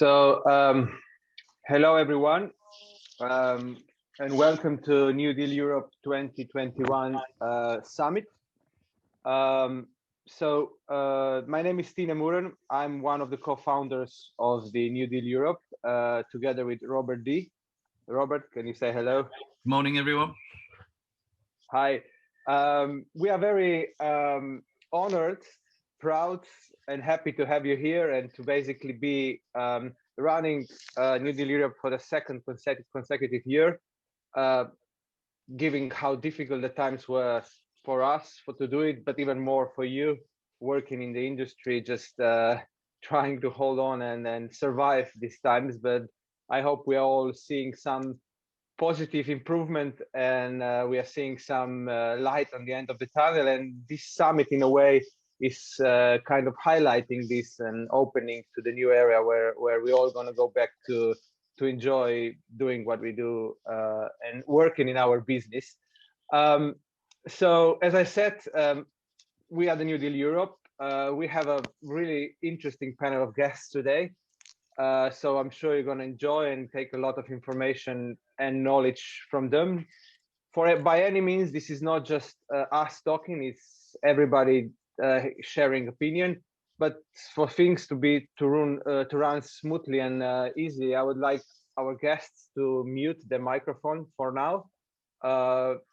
Hello everyone, and welcome to New Deal Europe 2021 Summit. My name is Murn. I'm one of the co-founders of the New Deal Europe, together with Robert D. Robert, can you say hello? Good morning, everyone. Hi. We are very honored, proud, and happy to have you here and to basically be running New Deal Europe for the second consecutive year, given how difficult the times were for us to do it, but even more for you working in the industry, just trying to hold on and survive these times. But I hope we are all seeing some positive improvement, and we are seeing some light on the end of the tunnel. And this summit, in a way, is kind of highlighting this and opening to the new area where we're all going to go back to enjoy doing what we do and working in our business. So as I said, we are the New Deal Europe. We have a really interesting panel of guests today. So I'm sure you're going to enjoy and take a lot of information and knowledge from them. By any means, this is not just us talking, it's everybody sharing opinion. But for things to run smoothly and easily, I would like our guests to mute the microphone for now.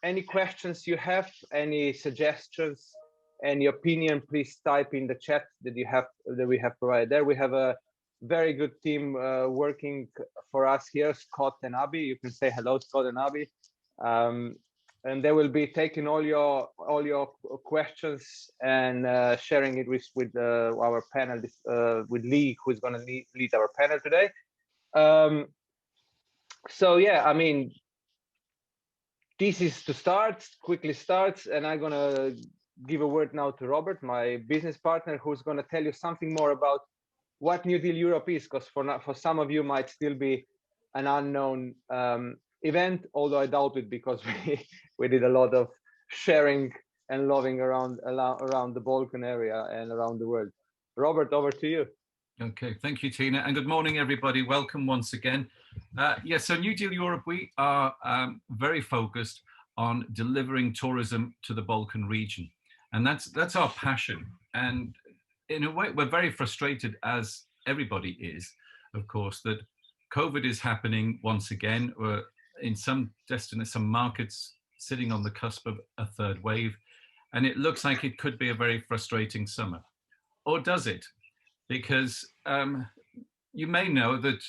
Any questions you have, any suggestions, any opinion, please type in the chat that we have provided there. We have a very good team working for us here, Scott and Abbie. You can say hello, Scott and Abbie. And they will be taking all your questions and sharing it with our panel, with Lee, who is going to lead our panel today. So yeah, I mean, this is to quickly start, and I'm going to give a word now to Robert, my business partner, who's going to tell you something more about what New Deal Europe is, because for some of you might still be an unknown event, although I doubt it, because we did a lot of sharing and loving around the Balkan area and around the world. Robert, over to you. Okay, thank you, Tina, and good morning, everybody. Welcome once again. So New Deal Europe, we are very focused on delivering tourism to the Balkan region, and that's our passion. And in a way, we're very frustrated, as everybody is, of course, that COVID is happening once again. We're in some markets sitting on the cusp of a third wave, and it looks like it could be a very frustrating summer. Or does it? Because you may know that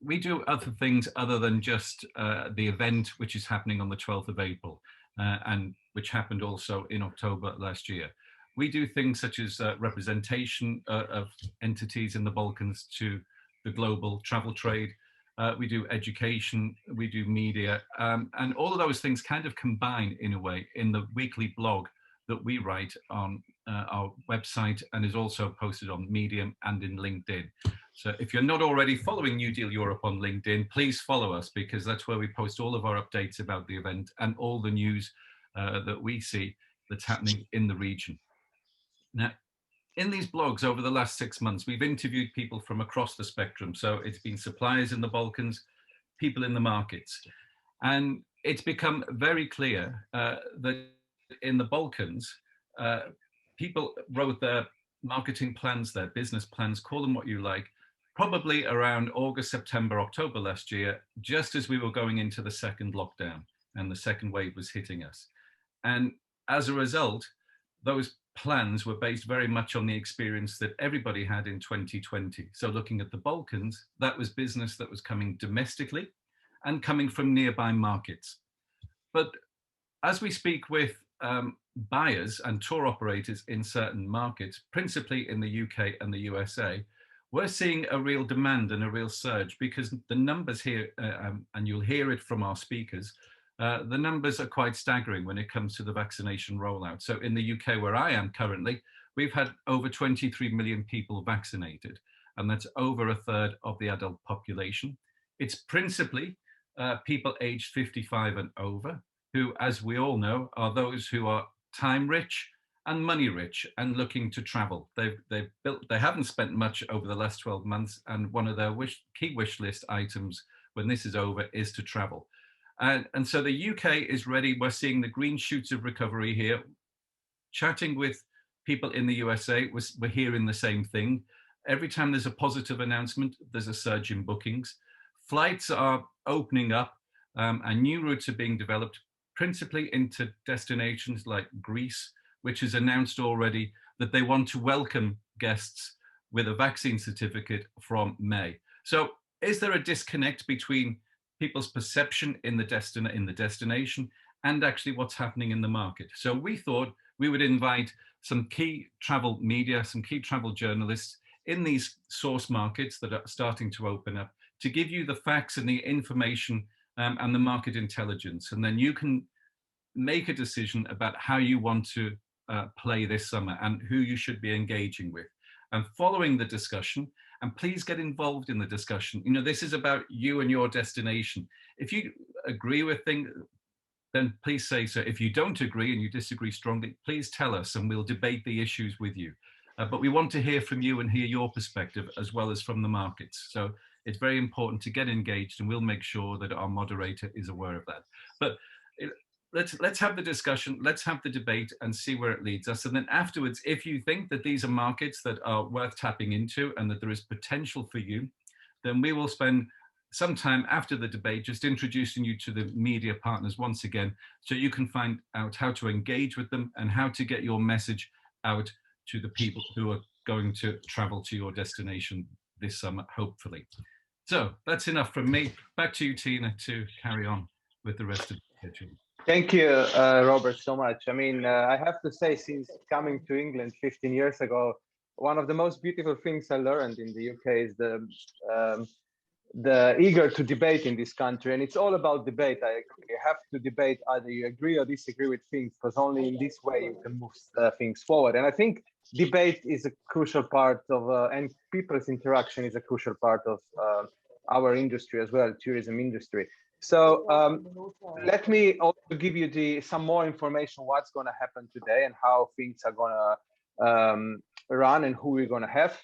we do other things other than just the event, which is happening on the 12th of April, and which happened also in October last year. We do things such as representation of entities in the Balkans to the global travel trade. We do education, we do media, and all of those things kind of combine in a way in the weekly blog that we write on our website, and is also posted on Medium and in LinkedIn. So if you're not already following New Deal Europe on LinkedIn, please follow us, because that's where we post all of our updates about the event and all the news that we see that's happening in the region. Now, in these blogs over the last 6 months, we've interviewed people from across the spectrum. So it's been suppliers in the Balkans, people in the markets. And it's become very clear that in the Balkans, people wrote their marketing plans, their business plans, call them what you like, probably around August, September, October last year, just as we were going into the second lockdown and the second wave was hitting us. And as a result, those plans were based very much on the experience that everybody had in 2020. So looking at the Balkans, that was business that was coming domestically and coming from nearby markets. But as we speak with buyers and tour operators in certain markets, principally in the UK and the USA, we're seeing a real demand and a real surge, because the numbers here, and you'll hear it from our speakers, the numbers are quite staggering when it comes to the vaccination rollout. So in the UK, where I am currently, we've had over 23 million people vaccinated, and that's over a third of the adult population. It's principally people aged 55 and over, who, as we all know, are those who are time rich and money rich and looking to travel. They haven't spent much over the last 12 months, and one of their key wish list items when this is over is to travel. And so the UK is ready. We're seeing the green shoots of recovery here. Chatting with people in the USA, we're hearing the same thing. Every time there's a positive announcement, there's a surge in bookings. Flights are opening up, and new routes are being developed, principally into destinations like Greece, which has announced already that they want to welcome guests with a vaccine certificate from May. So is there a disconnect between people's perception in the destination and actually what's happening in the market? So we thought we would invite some key travel media, some key travel journalists in these source markets that are starting to open up to give you the facts and the information and the market intelligence. And then you can make a decision about how you want to play this summer and who you should be engaging with. And following the discussion, and please get involved in the discussion. You know, this is about you and your destination. If you agree with things, then please say so. If you don't agree and you disagree strongly, please tell us and we'll debate the issues with you. But we want to hear from you and hear your perspective as well as from the markets. So it's very important to get engaged, and we'll make sure that our moderator is aware of that. But let's have the discussion, let's have the debate and see where it leads us. And then afterwards, if you think that these are markets that are worth tapping into and that there is potential for you, then we will spend some time after the debate just introducing you to the media partners once again, so you can find out how to engage with them and how to get your message out to the people who are going to travel to your destination this summer, hopefully. So that's enough from me. Back to you, Tina, to carry on with the rest of the schedule. Thank you, Robert, so much. I mean, I have to say, since coming to England 15 years ago, one of the most beautiful things I learned in the UK is the eager to debate in this country. And it's all about debate. I agree. You have to debate, either you agree or disagree with things, because only in this way you can move things forward. And I think debate is a crucial part of, and people's interaction is a crucial part of our industry as well, tourism industry. So let me also give you some more information what's going to happen today and how things are going to run and who we're going to have.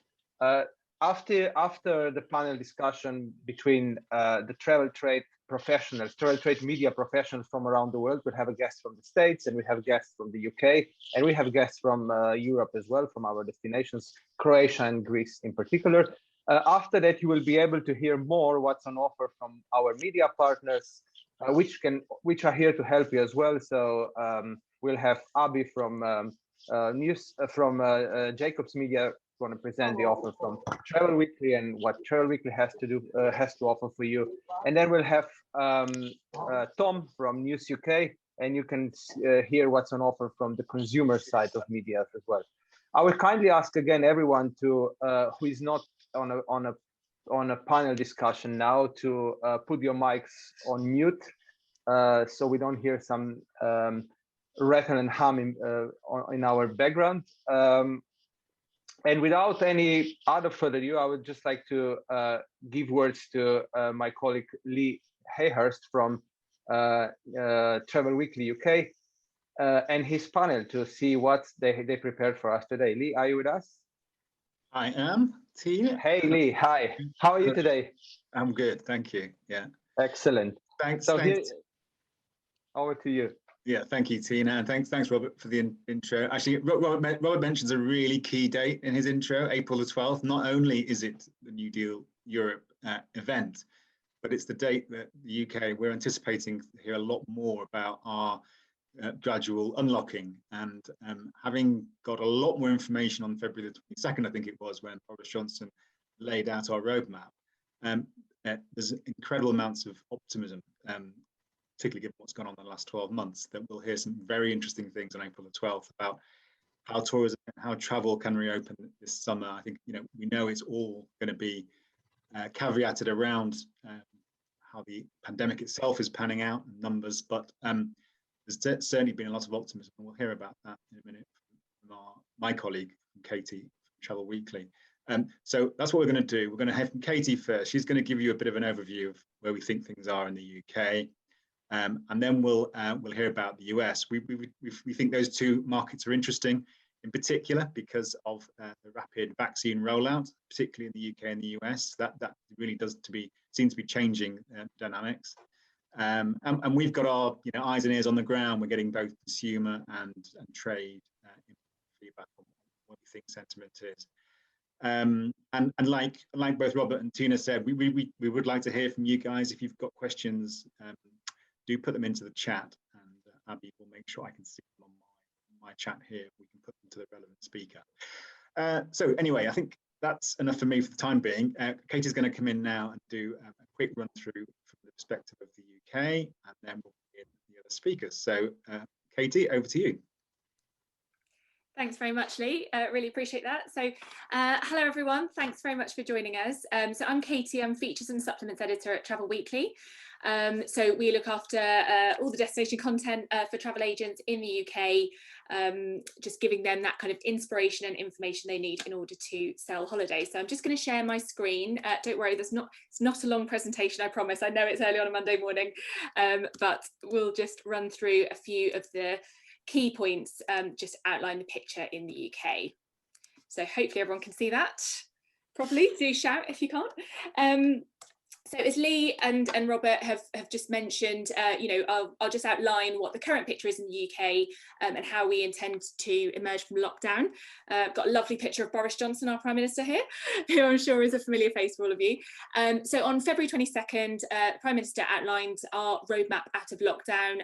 After the panel discussion between the travel trade professionals, travel trade media professionals from around the world, we'll have a guest from the States, and we have guests from the UK, and we have guests from Europe as well, from our destinations, Croatia and Greece in particular. After that, you will be able to hear more what's on offer from our media partners, which are here to help you as well. So we'll have Abbie from Jacobs Media going to present the offer from Travel Weekly and what Travel Weekly has to offer for you. And then we'll have Tom from News UK, and you can hear what's on offer from the consumer side of media as well. I will kindly ask again everyone to who is not on a panel discussion now to put your mics on mute, so we don't hear some rattle and hum in our background. And without any other further ado, I would just like to give words to my colleague Lee Hayhurst from Travel Weekly UK and his panel to see what they prepared for us today. Lee, are you with us? I am. Tina. Hey Lee, hi. How are you today? I'm good, thank you. Yeah. Excellent. Thanks. So thanks. Over to you. Yeah, thank you, Tina, and thanks, Robert, for the intro. Actually, Robert mentions a really key date in his intro, April the 12th. Not only is it the New Deal Europe event, but it's the date that the UK, we're anticipating to hear a lot more about our gradual unlocking. And having got a lot more information on February the 22nd, I think it was, when Boris Johnson laid out our roadmap, there's incredible amounts of optimism, particularly given what's gone on in the last 12 months, that we'll hear some very interesting things on April the 12th about how tourism, how travel can reopen this summer. I think, we know it's all going to be caveated around how the pandemic itself is panning out and numbers, but there's certainly been a lot of optimism, and we'll hear about that in a minute from my colleague, Katie, from Travel Weekly. So that's what we're going to do. We're going to have Katie first. She's going to give you a bit of an overview of where we think things are in the UK. And then we'll hear about the US. We think those two markets are interesting, in particular because of the rapid vaccine rollout, particularly in the UK and the US. That really seems to be changing dynamics. And we've got our eyes and ears on the ground. We're getting both consumer and trade feedback on what we think sentiment is. And like both Robert and Tina said, we would like to hear from you guys. If you've got questions, do put them into the chat, and Abbie will make sure I can see them on my chat here. We can put them to the relevant speaker. So anyway, I think that's enough for me for the time being. Katie's going to come in now and do a quick run through from the perspective of the UK, and then we'll begin the other speakers. So Katie, over to you. Thanks very much, Lee. Really appreciate that. So hello, everyone. Thanks very much for joining us. So I'm Katie. I'm Features and Supplements Editor at Travel Weekly. So we look after all the destination content for travel agents in the UK, just giving them that kind of inspiration and information they need in order to sell holidays. So I'm just going to share my screen. Don't worry, it's not a long presentation, I promise. I know it's early on a Monday morning, but we'll just run through a few of the key points, just outline the picture in the UK. So hopefully everyone can see that properly. Do shout if you can't. So as Lee and Robert have just mentioned, I'll just outline what the current picture is in the UK and how we intend to emerge from lockdown. I've got a lovely picture of Boris Johnson, our Prime Minister here, who I'm sure is a familiar face for all of you. So on February 22nd, the Prime Minister outlined our roadmap out of lockdown.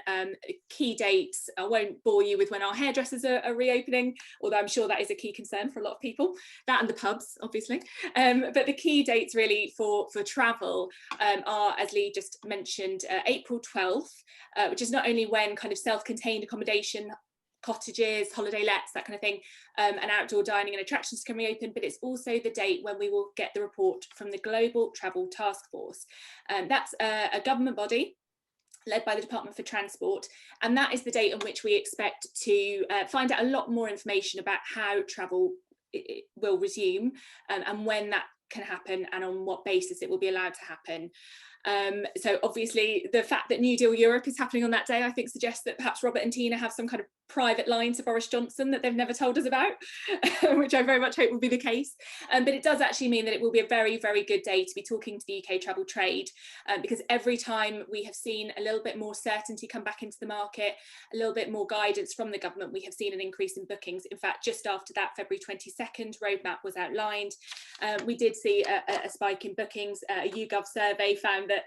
Key dates, I won't bore you with when our hairdressers are reopening, although I'm sure that is a key concern for a lot of people. That and the pubs, obviously. But the key dates really for travel are, as Lee just mentioned, April 12th, which is not only when kind of self-contained accommodation, cottages, holiday lets, that kind of thing, and outdoor dining and attractions can reopen, but it's also the date when we will get the report from the Global Travel Task Force. That's a government body led by the Department for Transport, and that is the date on which we expect to find out a lot more information about how travel will resume and when that can happen and on what basis it will be allowed to happen. So obviously the fact that New Deal Europe is happening on that day, I think suggests that perhaps Robert and Tina have some kind of private line to Boris Johnson that they've never told us about, which I very much hope will be the case. But it does actually mean that it will be a very, very good day to be talking to the UK travel trade, because every time we have seen a little bit more certainty come back into the market, a little bit more guidance from the government, we have seen an increase in bookings. In fact, just after that February 22nd roadmap was outlined, we did see a spike in bookings. A YouGov survey found that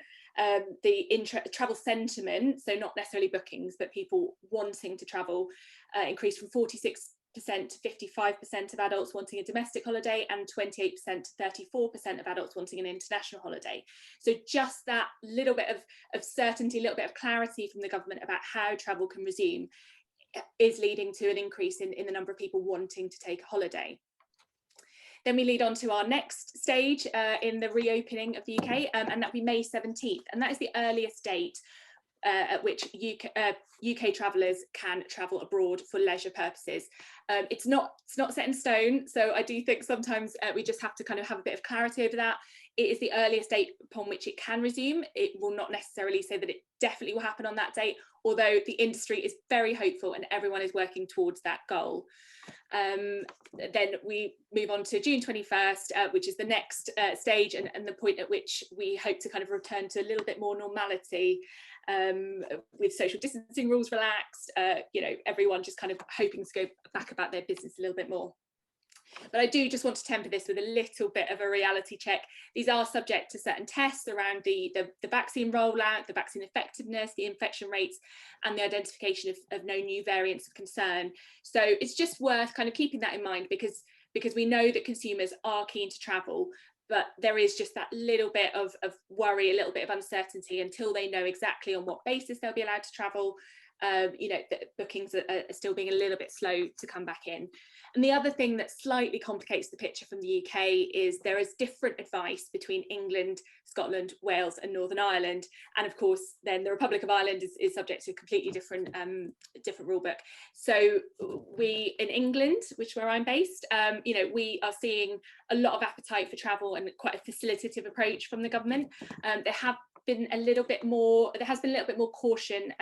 the travel sentiment, so not necessarily bookings, but people wanting to travel, increased from 46% to 55% of adults wanting a domestic holiday and 28% to 34% of adults wanting an international holiday. So just that little bit of certainty, a little bit of clarity from the government about how travel can resume is leading to an increase in the number of people wanting to take a holiday. Then we lead on to our next stage in the reopening of the UK, and that'll be May 17th. And that is the earliest date at which UK travellers can travel abroad for leisure purposes. It's not set in stone, so I do think sometimes we just have to kind of have a bit of clarity over that. It is the earliest date upon which it can resume. It will not necessarily say that it definitely will happen on that date, although the industry is very hopeful and everyone is working towards that goal. Then we move on to June 21st, which is the next stage and the point at which we hope to kind of return to a little bit more normality, with social distancing rules relaxed, everyone just kind of hoping to go back about their business a little bit more. But I do just want to temper this with a little bit of a reality check. These are subject to certain tests around the vaccine rollout, the vaccine effectiveness, the infection rates, and the identification of no new variants of concern. So it's just worth kind of keeping that in mind, because we know that consumers are keen to travel, but there is just that little bit of worry, a little bit of uncertainty until they know exactly on what basis they'll be allowed to travel. The bookings are still being a little bit slow to come back in. And the other thing that slightly complicates the picture from the UK is there is different advice between England, Scotland, Wales and Northern Ireland. And of course, then the Republic of Ireland is subject to a completely different rule book. So we in England, which is where I'm based, we are seeing a lot of appetite for travel and quite a facilitative approach from the government. There have been a little bit more caution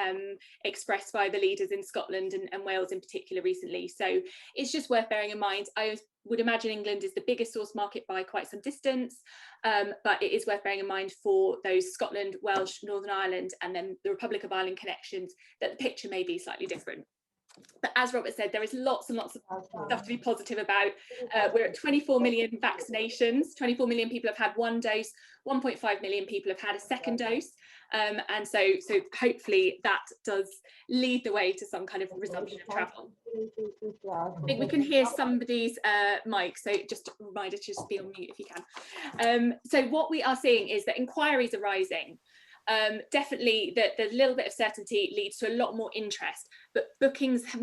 expressed by the leaders in Scotland and Wales in particular recently. So it's just worth bearing in mind. I would imagine England is the biggest source market by quite some distance, but it is worth bearing in mind for those Scotland, Welsh, Northern Ireland, and then the Republic of Ireland connections, that the picture may be slightly different. But as Robert said, there is lots and lots of stuff to be positive about. We're at 24 million vaccinations. 24 million people have had one dose. 1.5 million people have had a second dose. And so hopefully that does lead the way to some kind of resumption of travel. I think we can hear somebody's mic, so just a reminder to just be on mute if you can. So what we are seeing is that inquiries are rising. Definitely the little bit of certainty leads to a lot more interest, but bookings have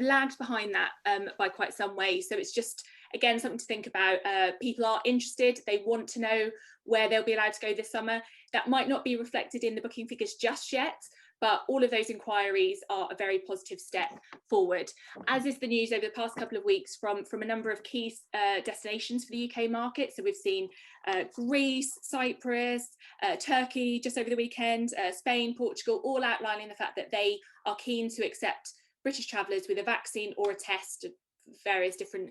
lagged behind that by quite some way. So it's just, again, something to think about. People are interested, they want to know where they'll be allowed to go this summer. That might not be reflected in the booking figures just yet, but all of those inquiries are a very positive step forward, as is the news over the past couple of weeks from a number of key destinations for the UK market. So we've seen Greece, Cyprus, Turkey just over the weekend, Spain, Portugal, all outlining the fact that they are keen to accept British travellers with a vaccine or a test, various different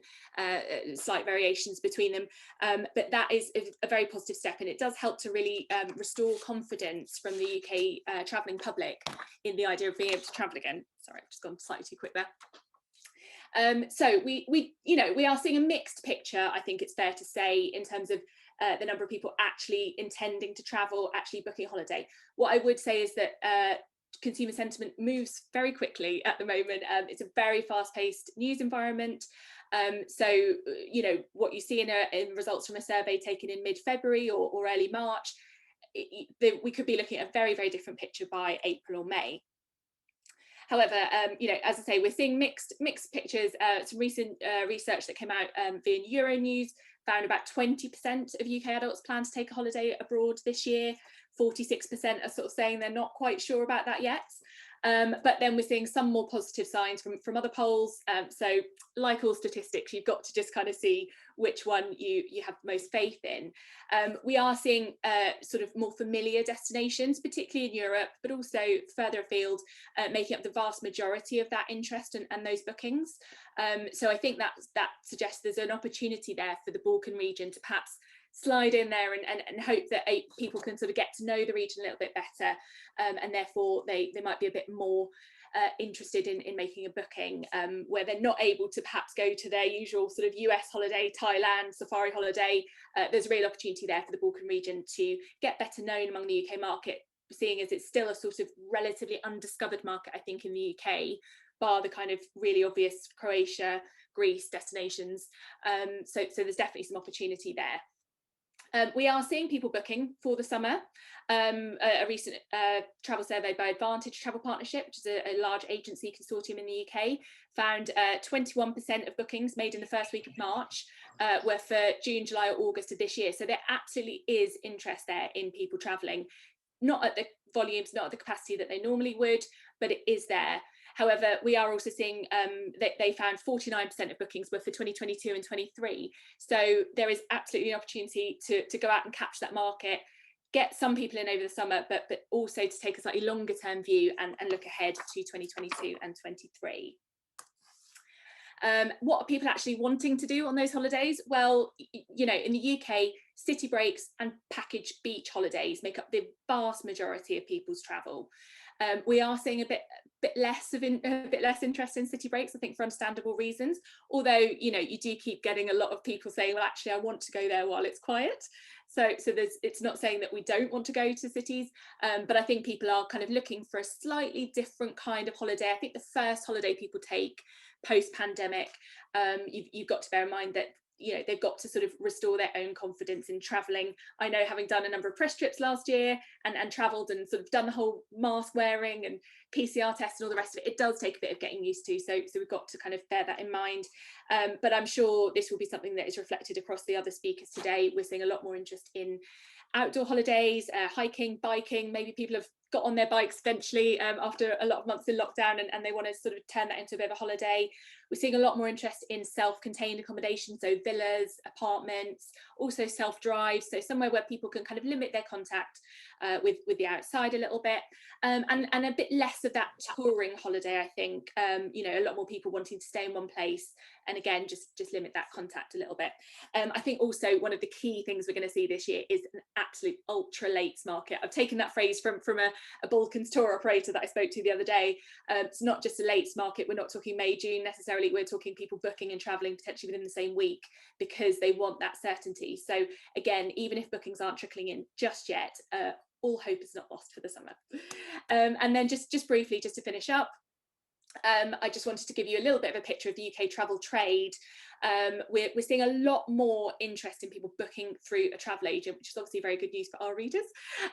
slight variations between them, but that is a very positive step, and it does help to really restore confidence from the UK travelling public in the idea of being able to travel again. Sorry, I've just gone slightly too quick there. So we are seeing a mixed picture, I think it's fair to say, in terms of the number of people actually intending to travel, actually booking a holiday. What I would say is that consumer sentiment moves very quickly at the moment. It's a very fast-paced news environment. So, what you see in results from a survey taken in mid-February or early March, we could be looking at a very, very different picture by April or May. However, as I say, we're seeing mixed pictures. Some recent research that came out via Euronews found about 20% of UK adults plan to take a holiday abroad this year. 46% are sort of saying they're not quite sure about that yet. But then we're seeing some more positive signs from other polls. So like all statistics, you've got to just kind of see which one you have most faith in. We are seeing sort of more familiar destinations, particularly in Europe, but also further afield, making up the vast majority of that interest and those bookings. So I think that suggests there's an opportunity there for the Balkan region to perhaps slide in there and hope that people can sort of get to know the region a little bit better, and therefore they might be a bit more interested in making a booking where they're not able to perhaps go to their usual sort of US holiday, Thailand, safari holiday. There's a real opportunity there for the Balkan region to get better known among the UK market, seeing as it's still a sort of relatively undiscovered market, I think, in the UK, bar the kind of really obvious Croatia, Greece destinations. So there's definitely some opportunity there. We are seeing people booking for the summer. A recent travel survey by Advantage Travel Partnership, which is a large agency consortium in the UK, found 21% of bookings made in the first week of March were for June, July or August of this year. So there absolutely is interest there in people travelling, not at the volumes, not at the capacity that they normally would, but it is there. However, we are also seeing that they found 49% of bookings were for 2022 and 23. So there is absolutely an opportunity to go out and capture that market, get some people in over the summer, but also to take a slightly longer term view and look ahead to 2022 and 23. What are people actually wanting to do on those holidays? Well, in the UK, city breaks and package beach holidays make up the vast majority of people's travel. We are seeing a bit less interest in city breaks, I think, for understandable reasons. Although you do keep getting a lot of people saying, well, actually, I want to go there while it's quiet. So it's not saying that we don't want to go to cities, but I think people are kind of looking for a slightly different kind of holiday. I think the first holiday people take post-pandemic, you've got to bear in mind that they've got to sort of restore their own confidence in travelling. I know, having done a number of press trips last year and travelled and sort of done the whole mask wearing and PCR tests and all the rest of it, it does take a bit of getting used to. So we've got to kind of bear that in mind. But I'm sure this will be something that is reflected across the other speakers today. We're seeing a lot more interest in outdoor holidays, hiking, biking. Maybe people have got on their bikes eventually after a lot of months in lockdown, and they want to sort of turn that into a bit of a holiday. We're seeing a lot more interest in self-contained accommodation, so villas, apartments, also self-drive, so somewhere where people can kind of limit their contact with the outside a little bit, and a bit less of that touring holiday, I think. You know, a lot more people wanting to stay in one place, and again, just limit that contact a little bit. I think also one of the key things we're going to see this year is an absolute ultra lates market. I've taken that phrase from a Balkans tour operator that I spoke to the other day. It's not just a lates market. We're not talking May, June necessarily. We're talking people booking and traveling potentially within the same week because they want that certainty. So again, even if bookings aren't trickling in just yet, all hope is not lost for the summer. And then just briefly, just to finish up, I just wanted to give you a little bit of a picture of the UK travel trade. We're seeing a lot more interest in people booking through a travel agent, which is obviously very good news for our readers.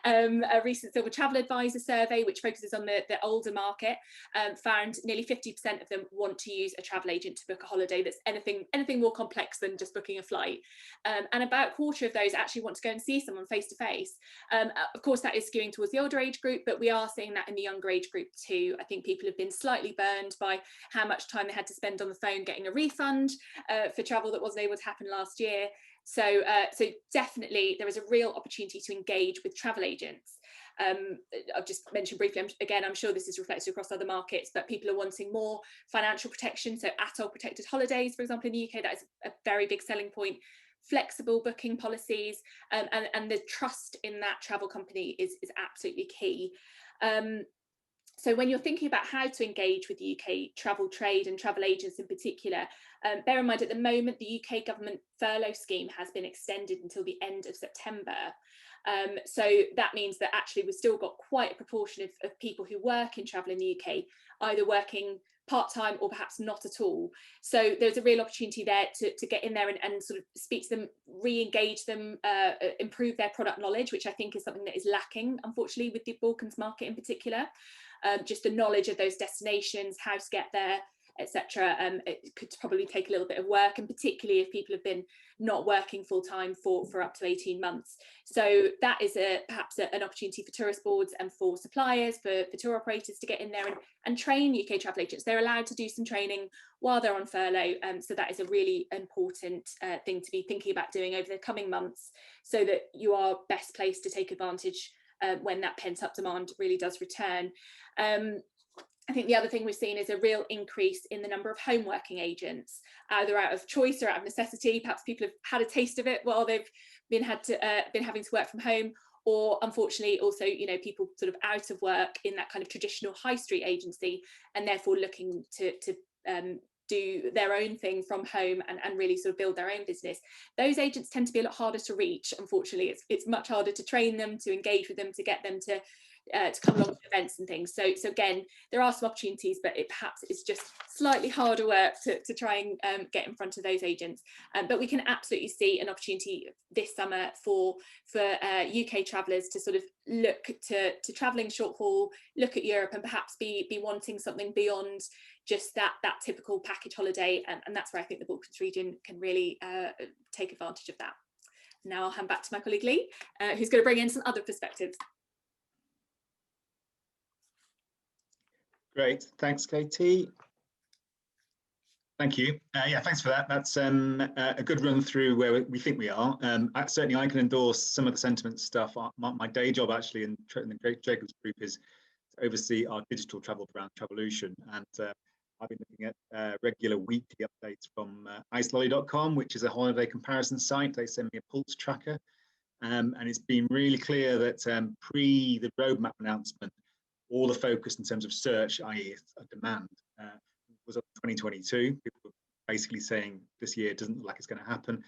A recent Silver Travel Advisor survey, which focuses on the older market, found nearly 50% of them want to use a travel agent to book a holiday that's anything more complex than just booking a flight. And about a quarter of those actually want to go and see someone face to face. Of course, that is skewing towards the older age group, but we are seeing that in the younger age group too. I think people have been slightly burned by how much time they had to spend on the phone getting a refund for travel that wasn't able to happen last year. So definitely there is a real opportunity to engage with travel agents. I've just mentioned briefly, again, I'm sure this is reflected across other markets, but people are wanting more financial protection. So ATOL protected holidays, for example, in the UK, that is a very big selling point. Flexible booking policies, and the trust in that travel company is absolutely key. So when you're thinking about how to engage with the UK travel trade and travel agents in particular, bear in mind at the moment the UK government furlough scheme has been extended until the end of September. So that means that actually we've still got quite a proportion of people who work in travel in the UK, either working part-time or perhaps not at all. So there's a real opportunity there to get in there and sort of speak to them, re-engage them, improve their product knowledge, which I think is something that is lacking, unfortunately, with the Balkans market in particular. Just the knowledge of those destinations, how to get there, etc. It could probably take a little bit of work, and particularly if people have been not working full-time for up to 18 months. So that is perhaps an opportunity for tourist boards and for suppliers, for tour operators to get in there and train UK travel agents. They're allowed to do some training while they're on furlough, so that is a really important thing to be thinking about doing over the coming months, so that you are best placed to take advantage when that pent-up demand really does return. I think the other thing we've seen is a real increase in the number of home working agents, either out of choice or out of necessity. Perhaps people have had a taste of it while they've been having to work from home, or unfortunately also, you know, people sort of out of work in that kind of traditional high street agency, and therefore looking to do their own thing from home and really sort of build their own business. Those agents tend to be a lot harder to reach, unfortunately. It's much harder to train them, to engage with them, to get them to come along to events and things. So again, there are some opportunities, but it perhaps is just slightly harder work to try and get in front of those agents. But we can absolutely see an opportunity this summer for UK travellers to sort of look to travelling short haul, look at Europe, and perhaps be wanting something beyond just that typical package holiday. And that's where I think the Balkans region can really take advantage of that. Now I'll hand back to my colleague Lee, who's going to bring in some other perspectives. Great, thanks, Katie. Thank you. Yeah, thanks for that. That's a good run through where we think we are. Certainly, I can endorse some of the sentiment stuff. My day job actually in the Jacobs Group is to oversee our digital travel brand, Travolution, and I've been looking at regular weekly updates from icelolly.com, which is a holiday comparison site. They send me a pulse tracker, and it's been really clear that pre the roadmap announcement, all the focus in terms of search, i.e. demand, was up 2022. People were basically saying this year doesn't look like it's going to happen.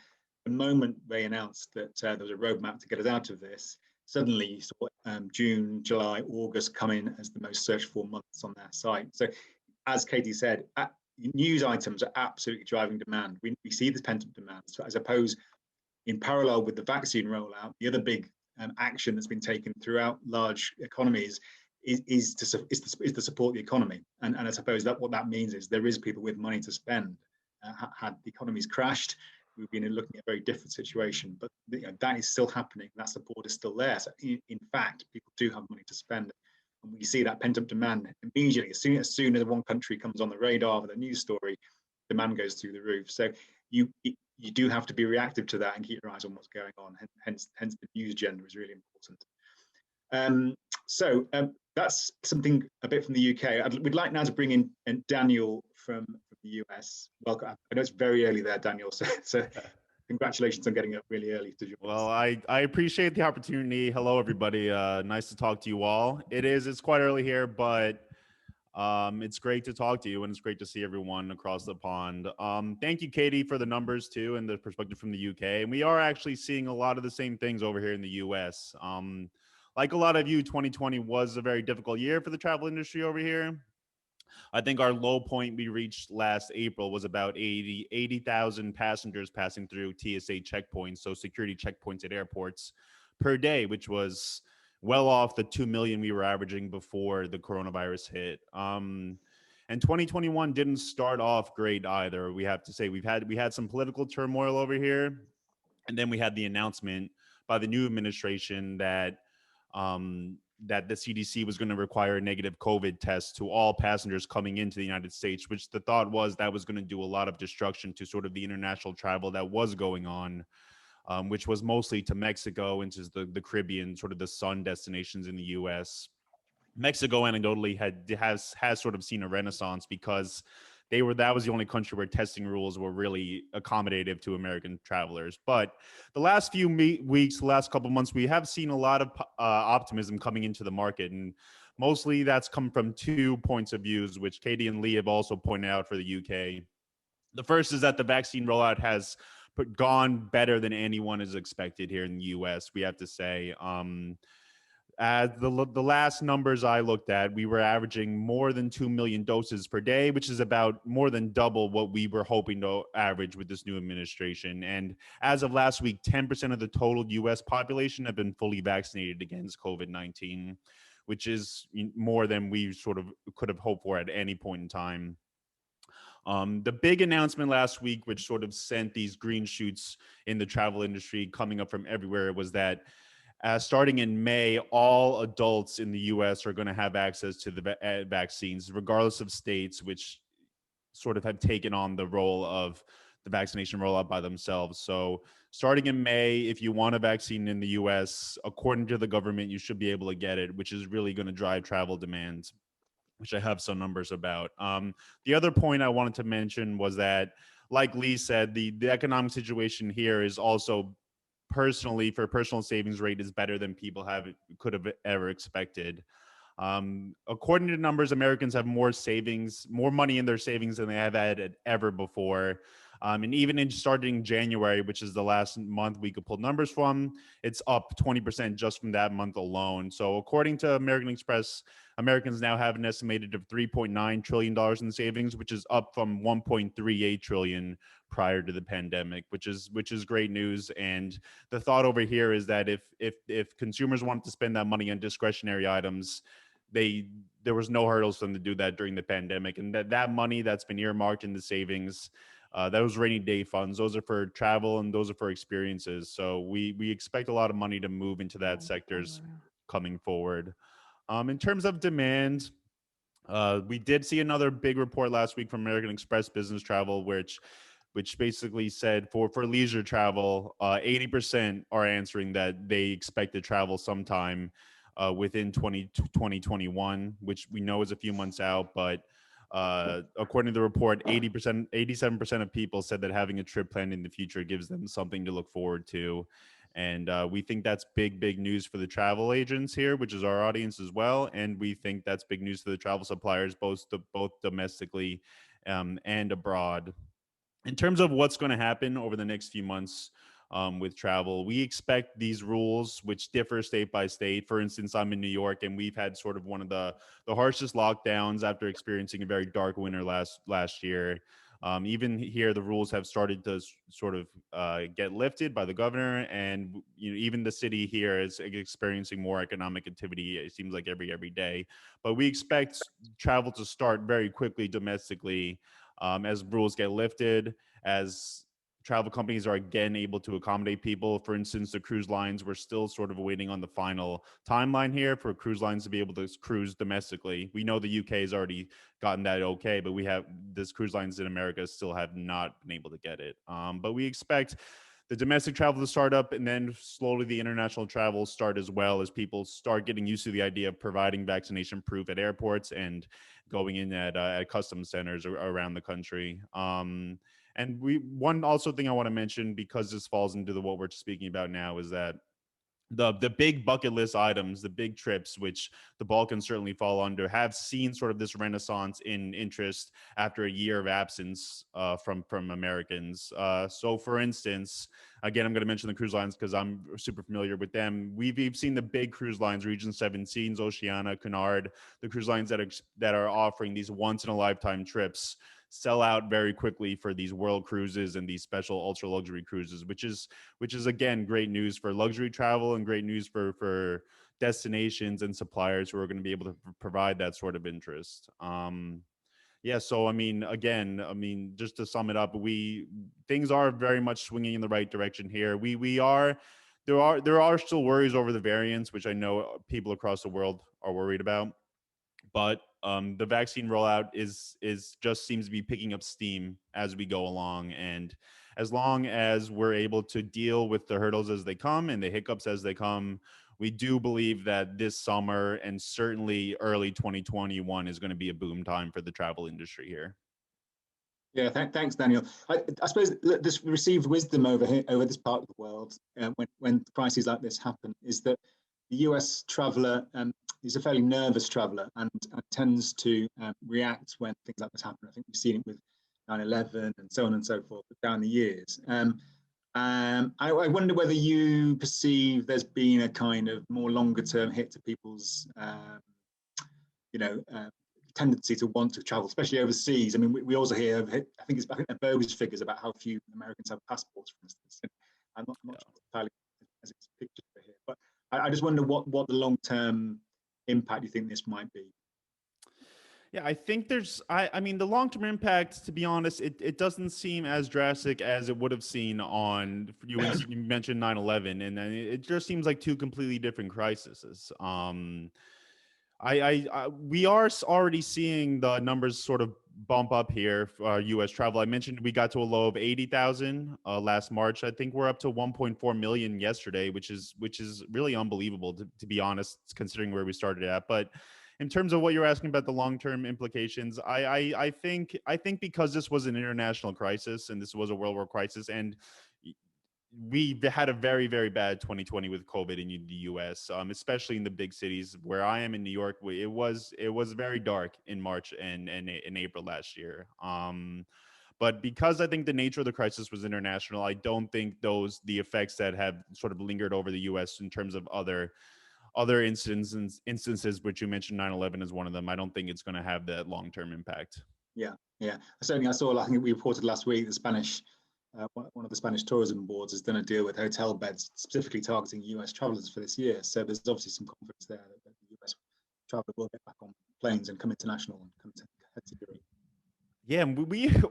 The moment they announced that there was a roadmap to get us out of this, suddenly you saw June, July, August come in as the most searched for months on their site. So as Katie said, news items are absolutely driving demand. We see this pent-up demand. So I suppose in parallel with the vaccine rollout, the other big action that's been taken throughout large economies is to support the economy. And I suppose that what that means is there is people with money to spend. Had the economies crashed, we've been looking at a very different situation. But that is still happening. That support is still there. So in fact, people do have money to spend. And we see that pent-up demand immediately. As soon as one country comes on the radar with a news story, demand goes through the roof. So you do have to be reactive to that and keep your eyes on what's going on. Hence the news agenda is really important. So that's something a bit from the UK. We'd like now to bring in Daniel from the US. Welcome. I know it's very early there, Daniel. So congratulations on getting up really early to join us. Well, I appreciate the opportunity. Hello, everybody. Nice to talk to you all. It's quite early here, but it's great to talk to you, and it's great to see everyone across the pond. Thank you, Katie, for the numbers too and the perspective from the UK. And we are actually seeing a lot of the same things over here in the US. Like a lot of you, 2020 was a very difficult year for the travel industry over here. I think our low point we reached last April was about 80,000 passengers passing through TSA checkpoints, so security checkpoints at airports per day, which was well off the 2 million we were averaging before the coronavirus hit. And 2021 didn't start off great either. We have to say we had some political turmoil over here, and then we had the announcement by the new administration that the CDC was going to require a negative COVID test to all passengers coming into the United States, which the thought was that was going to do a lot of destruction to sort of the international travel that was going on, which was mostly to Mexico, into the Caribbean, sort of the sun destinations in the US. Mexico anecdotally has sort of seen a renaissance because that was the only country where testing rules were really accommodative to American travelers. But the last few weeks, the last couple of months, we have seen a lot of optimism coming into the market. And mostly that's come from 2 points of views, which Katie and Lee have also pointed out for the UK. The first is that the vaccine rollout has gone better than anyone has expected here in the US, we have to say. The last numbers I looked at, we were averaging more than 2 million doses per day, which is about more than double what we were hoping to average with this new administration. And as of last week, 10% of the total US population have been fully vaccinated against COVID-19, which is more than we sort of could have hoped for at any point in time. The big announcement last week, which sort of sent these green shoots in the travel industry coming up from everywhere, was that starting in May, all adults in the US are going to have access to the vaccines, regardless of states, which sort of have taken on the role of the vaccination rollout by themselves. So starting in May, if you want a vaccine in the US, according to the government, you should be able to get it, which is really going to drive travel demand, which I have some numbers about. The other point I wanted to mention was that, like Lee said, the economic situation here is also for personal savings rate is better than people could have ever expected. According to numbers, Americans have more money in their savings than they have had ever before. And even starting January, which is the last month we could pull numbers from, it's up 20% just from that month alone. So according to American Express, Americans now have an estimated of $3.9 trillion in savings, which is up from $1.38 trillion prior to the pandemic, which is great news. And the thought over here is that if consumers wanted to spend that money on discretionary items, there was no hurdles for them to do that during the pandemic. And that money that's been earmarked in the savings, those rainy day funds, those are for travel and those are for experiences. So we expect a lot of money to move into that sectors coming forward. In terms of demand, we did see another big report last week from American Express Business Travel, which basically said for leisure travel, 80% are answering that they expect to travel sometime within 2021, which we know is a few months out, but according to the report, 87% of people said that having a trip planned in the future gives them something to look forward to. And we think that's big news for the travel agents here, which is our audience as well. And we think that's big news for the travel suppliers, both domestically and abroad. In terms of what's going to happen over the next few months with travel, we expect these rules, which differ state by state. For instance, I'm in New York, and we've had sort of one of the harshest lockdowns after experiencing a very dark winter last year. Even here, the rules have started to sort of get lifted by the governor, and even the city here is experiencing more economic activity. It seems like every day, but we expect travel to start very quickly domestically as rules get lifted, as travel companies are again able to accommodate people. For instance, the cruise lines, we're still sort of waiting on the final timeline here for cruise lines to be able to cruise domestically. We know the UK has already gotten that okay, but we have this cruise lines in America still have not been able to get it. But we expect the domestic travel to start up, and then slowly the international travel start as well, as people start getting used to the idea of providing vaccination proof at airports and going in at customs centers around the country. And one also thing I want to mention, because this falls into what we're speaking about now, is that the big bucket list items, the big trips, which the Balkans certainly fall under, have seen sort of this renaissance in interest after a year of absence from Americans. So, for instance, again, I'm going to mention the cruise lines because I'm super familiar with them. We've seen the big cruise lines, Region 17, Oceania, Cunard, the cruise lines that are offering these once in a lifetime trips sell out very quickly for these world cruises and these special ultra luxury cruises, which is again great news for luxury travel and great news for destinations and suppliers who are going to be able to provide that sort of interest. Yeah, so again, just to sum it up, things are very much swinging in the right direction here. There are still worries over the variants, which I know people across the world are worried about, but the vaccine rollout is just seems to be picking up steam as we go along. And as long as we're able to deal with the hurdles as they come and the hiccups as they come, we do believe that this summer and certainly early 2021 is going to be a boom time for the travel industry here. Yeah, thanks, Daniel. I suppose this received wisdom over this part of the world when crises like this happen is that the US traveller is a fairly nervous traveller and tends to react when things like this happen. I think we've seen it with 9/11 and so on and so forth down the years. I wonder whether you perceive there's been a kind of more longer term hit to people's tendency to want to travel, especially overseas. I mean, we also hear, I think they're bogus figures about how few Americans have passports, for instance. And I'm not sure entirely as it's pictured here, but I just wonder what the long-term impact you think this might be. Yeah, I think I mean, the long-term impact, to be honest, it doesn't seem as drastic as it would have seen on, you mentioned 9/11, and then it just seems like two completely different crises. We are already seeing the numbers sort of bump up here for U.S. travel. I mentioned we got to a low of 80,000 last March. I think we're up to 1.4 million yesterday, which is really unbelievable to be honest, considering where we started at. But in terms of what you're asking about the long-term implications, I think because this was an international crisis and this was a world war crisis, and we had a very, very bad 2020 with COVID in the U.S., especially in the big cities. Where I am in New York, it was very dark in March and in April last year. But because I think the nature of the crisis was international, I don't think the effects that have sort of lingered over the U.S. in terms of other instances, which you mentioned 9/11 is one of them, I don't think it's going to have that long-term impact. Yeah. Certainly, I think we reported last week the Spanish. One of the Spanish tourism boards has done a deal with hotel beds specifically targeting US travelers for this year. So there's obviously some confidence there that the US traveler will get back on planes and come international and come to head to Europe. Yeah,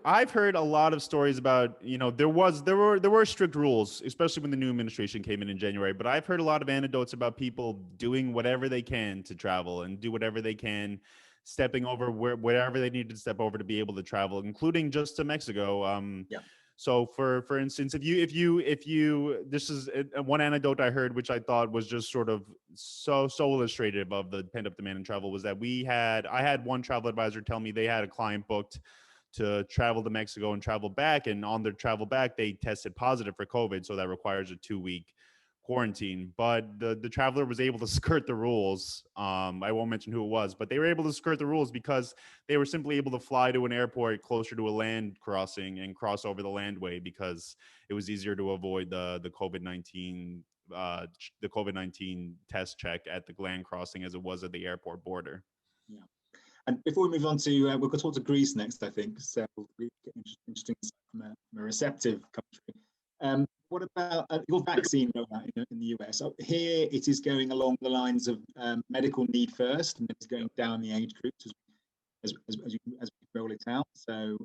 I've heard a lot of stories about, there were strict rules, especially when the new administration came in January. But I've heard a lot of anecdotes about people doing whatever they can to travel and do whatever they can, stepping over wherever they need to step over to be able to travel, including just to Mexico. Yeah. So for instance, if you this is one anecdote I heard, which I thought was just sort of so illustrative of the pent up demand in travel, was that I had one travel advisor tell me they had a client booked to travel to Mexico and travel back, and on their travel back they tested positive for COVID, so that requires a 2-week quarantine. But the traveler was able to skirt the rules. I won't mention who it was, but they were able to skirt the rules because they were simply able to fly to an airport closer to a land crossing and cross over the landway, because it was easier to avoid the COVID-19 test check at the land crossing as it was at the airport border. Yeah. And before we move on to, we're going to talk to Greece next, I think, so we'll be interesting from a receptive country. What about your vaccine rollout in the US? So here it is going along the lines of medical need first, and it's going down the age groups as we roll it out. So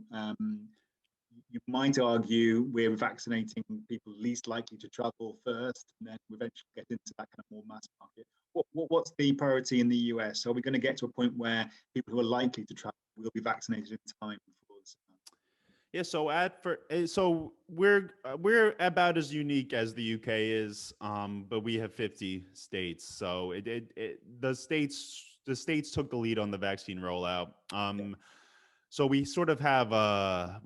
you might argue we're vaccinating people least likely to travel first, and then we eventually get into that kind of more mass market. What's the priority in the US? Are we going to get to a point where people who are likely to travel will be vaccinated in time before this? Yeah, so we're about as unique as the UK is, but we have 50 states. So the states took the lead on the vaccine rollout. So we sort of have a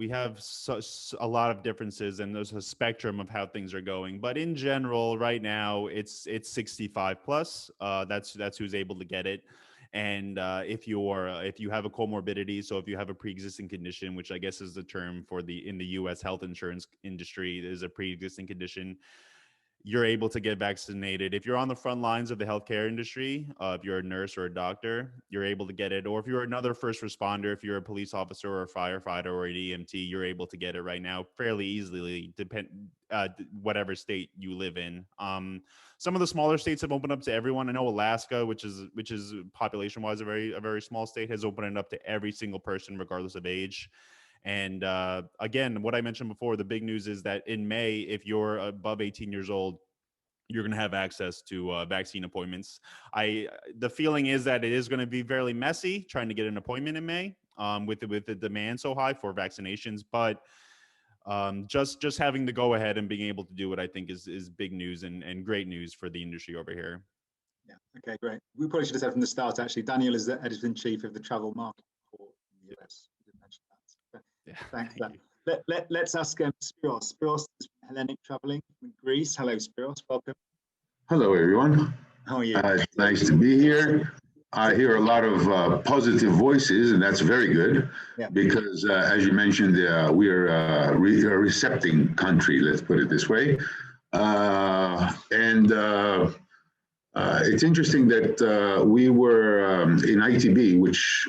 lot of differences, and there's a spectrum of how things are going. But in general, right now it's 65 plus. That's who's able to get it. And if you have a comorbidity, so if you have a pre-existing condition, which I guess is the term for in the U.S. health insurance industry, is a pre-existing condition, you're able to get vaccinated. If you're on the front lines of the healthcare industry, if you're a nurse or a doctor, you're able to get it. Or if you're another first responder, if you're a police officer or a firefighter or an EMT, you're able to get it right now fairly easily, whatever state you live in. Some of the smaller states have opened up to everyone. I know Alaska, which is population-wise a very small state, has opened it up to every single person, regardless of age. And again, what I mentioned before, the big news is that in May, if you're above 18 years old, you're going to have access to vaccine appointments. The feeling is that it is going to be fairly messy trying to get an appointment in May with the demand so high for vaccinations. But just having the go ahead and being able to do it, I think is big news and great news for the industry over here. Yeah. Okay, great. We probably should have said from the start, actually, Daniel is the editor-in-chief of the Travel Market Report in the US. We didn't mention that. Yeah, thanks. Let's ask Spiros. Spiros is from Hellenic Traveling in Greece. Hello, Spiros. Welcome. Hello, everyone. How are you? It's nice to be here. I hear a lot of positive voices, and that's very good, because as you mentioned, we're a recepting country, let's put it this way. It's interesting that we were in ITB, which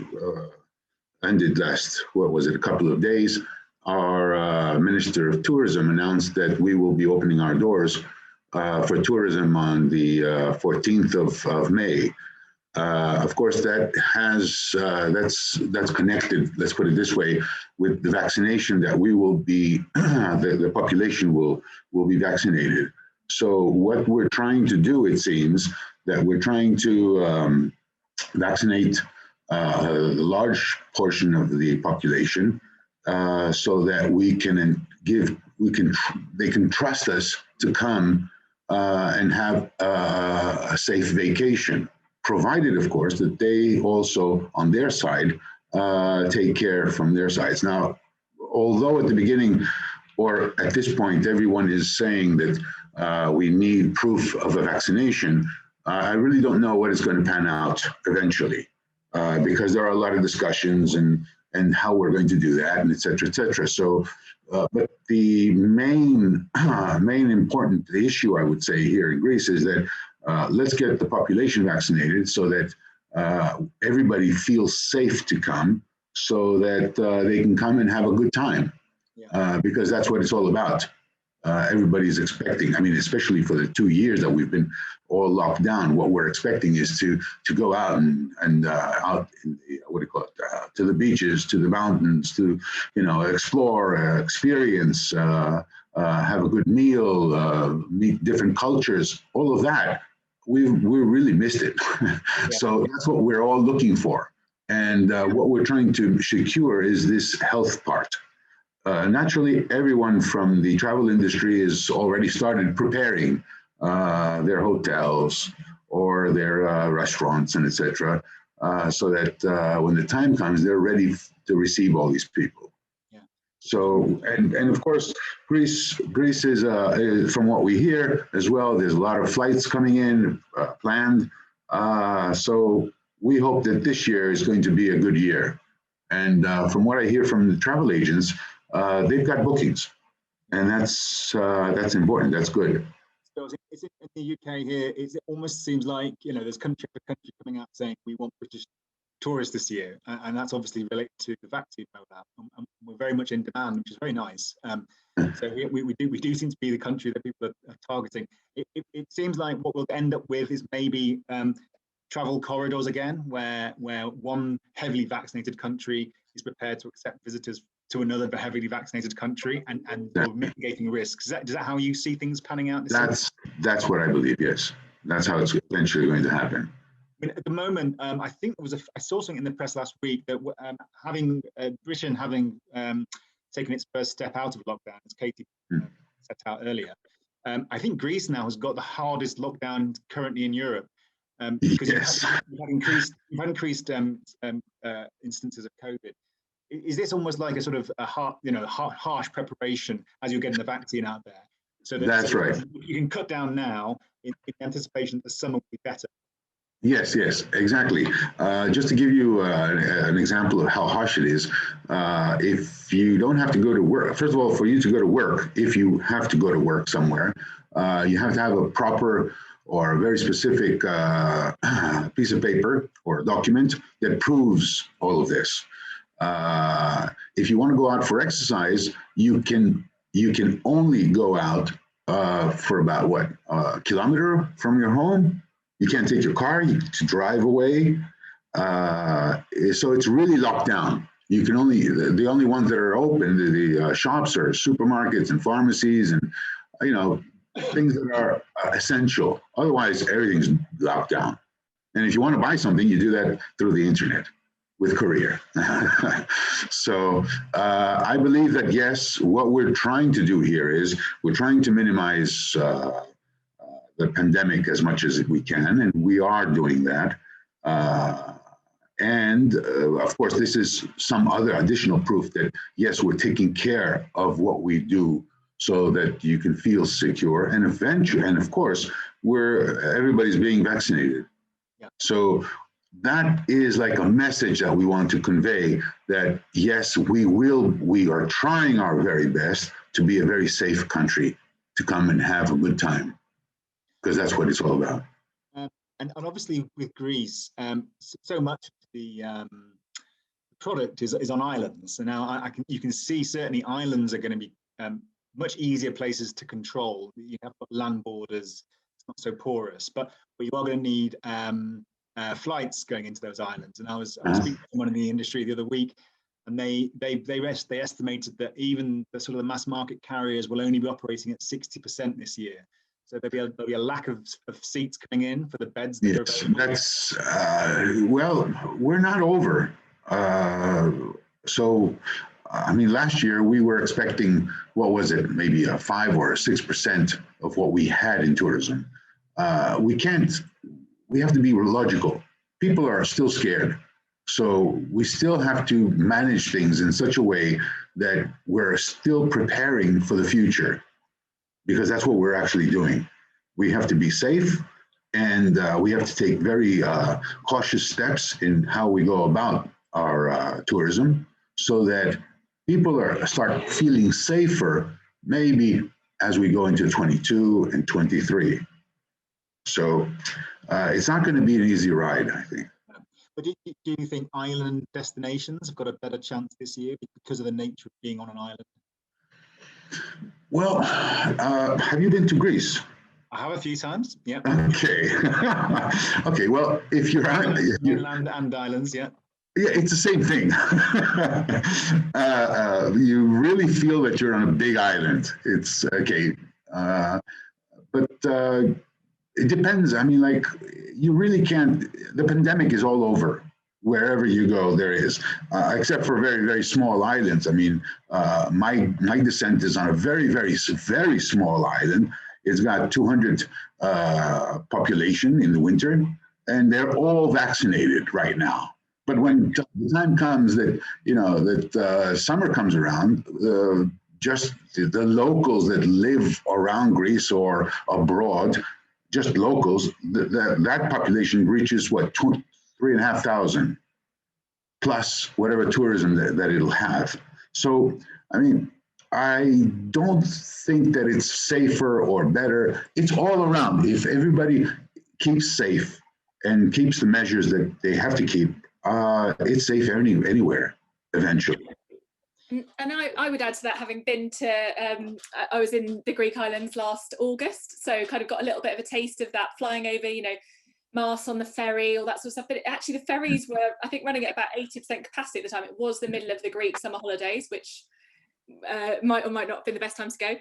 ended last, a couple of days. Our Minister of Tourism announced that we will be opening our doors for tourism on the 14th of May. Of course, that's connected, let's put it this way, with the vaccination that we will be, the population will be vaccinated. So what we're trying to do, it seems, that we're trying to vaccinate a large portion of the population so that they can trust us to come and have a safe vacation, provided, of course, that they also, on their side, take care from their sides. Now, although at the beginning, or at this point, everyone is saying that we need proof of a vaccination, I really don't know what is going to pan out eventually, because there are a lot of discussions and how we're going to do that, and et cetera, et cetera. So, but the main important issue, I would say, here in Greece is that let's get the population vaccinated so that everybody feels safe to come, so that they can come and have a good time, because that's what it's all about. Everybody's expecting, I mean, especially for the 2 years that we've been all locked down, what we're expecting is to go out and out in the, to the beaches, to the mountains, to, explore, experience, have a good meal, meet different cultures, all of that. We really missed it. So that's what we're all looking for. And what we're trying to secure is this health part. Naturally, everyone from the travel industry has already started preparing their hotels or their restaurants and etc., so that when the time comes, they're ready to receive all these people. So, and of course, Greece is, from what we hear as well, there's a lot of flights coming in, planned. So we hope that this year is going to be a good year. And from what I hear from the travel agents, they've got bookings, and that's important. That's good. So is it in the UK here? It almost seems like there's country after country coming out saying we want British tourists this year, and that's obviously related to the vaccine rollout. And we're very much in demand, which is very nice. So we do seem to be the country that people are targeting. It seems like what we'll end up with is maybe travel corridors again, where one heavily vaccinated country is prepared to accept visitors to another heavily vaccinated country, and mitigating risks. Is that how you see things panning out? That's what I believe. Yes, that's how it's eventually going to happen. I mean, at the moment, I think I saw something in the press last week that Britain having taken its first step out of lockdown, as Katie set out earlier. I think Greece now has got the hardest lockdown currently in Europe, because yes. you've had increased instances of COVID. Is this almost like a sort of harsh preparation as you're getting the vaccine out there? That's right. You can cut down now in anticipation that the summer will be better. Yes, exactly. Just to give you an example of how harsh it is, if you don't have to go to work, first of all, for you to go to work, if you have to go to work somewhere, you have to have a proper or a very specific piece of paper or document that proves all of this. If you want to go out for exercise, you can only go out for about a kilometer from your home. You can't take your car to drive away. So it's really locked down. You can the only ones that are open, the shops are supermarkets and pharmacies and, things that are essential. Otherwise, everything's locked down. And if you want to buy something, you do that through the internet with courier. So I believe that, yes, what we're trying to do here is we're trying to minimize the pandemic as much as we can, and we are doing that. And of course, this is some other additional proof that, yes, we're taking care of what we do so that you can feel secure. And eventually, and of course, everybody's being vaccinated. Yeah. So that is like a message that we want to convey that, yes, we are trying our very best to be a very safe country to come and have a good time, because that's what it's all about. And obviously with Greece, so much of the product is on islands. So now you can see certainly islands are going to be much easier places to control. You have got land borders, it's not so porous, but you are going to need flights going into those islands. And I was speaking to someone in the industry the other week, and they estimated that even the sort of the mass market carriers will only be operating at 60% this year. So there'll be a lack of seats coming in for the beds that are available. That's well, we're not over. So I mean, last year we were expecting, what was it, maybe a 5 or 6% of what we had in tourism. We have to be logical. People are still scared. So we still have to manage things in such a way that we're still preparing for the future, because that's what we're actually doing. We have to be safe, and we have to take very cautious steps in how we go about our tourism, so that people start feeling safer, maybe as we go into 22 and 23. So it's not going to be an easy ride, I think. But do you think island destinations have got a better chance this year because of the nature of being on an island? Well, have you been to Greece? I have a few times, yeah. Okay. Okay, well, if you're on land and islands, yeah. Yeah, it's the same thing. You really feel that you're on a big island. It's okay. But it depends. I mean, like, you really can't, the pandemic is all over. Wherever you go, there is, except for very, very small islands. I mean, my descent is on a very, very, very small island. It's got 200 population in the winter, and they're all vaccinated right now. But when the time comes that, that summer comes around, just the locals that live around Greece or abroad, just locals, that population reaches what, 3,500 plus whatever tourism that it'll have. So, I mean, I don't think that it's safer or better. It's all around. If everybody keeps safe and keeps the measures that they have to keep, it's safe anywhere eventually. And I would add to that, having been to, I was in the Greek islands last August, so kind of got a little bit of a taste of that, flying over, you know, Mars on the ferry, all that sort of stuff. But actually the ferries were, I think, running at about 80% capacity at the time. It was the middle of the Greek summer holidays, which might or might not have been the best time to go.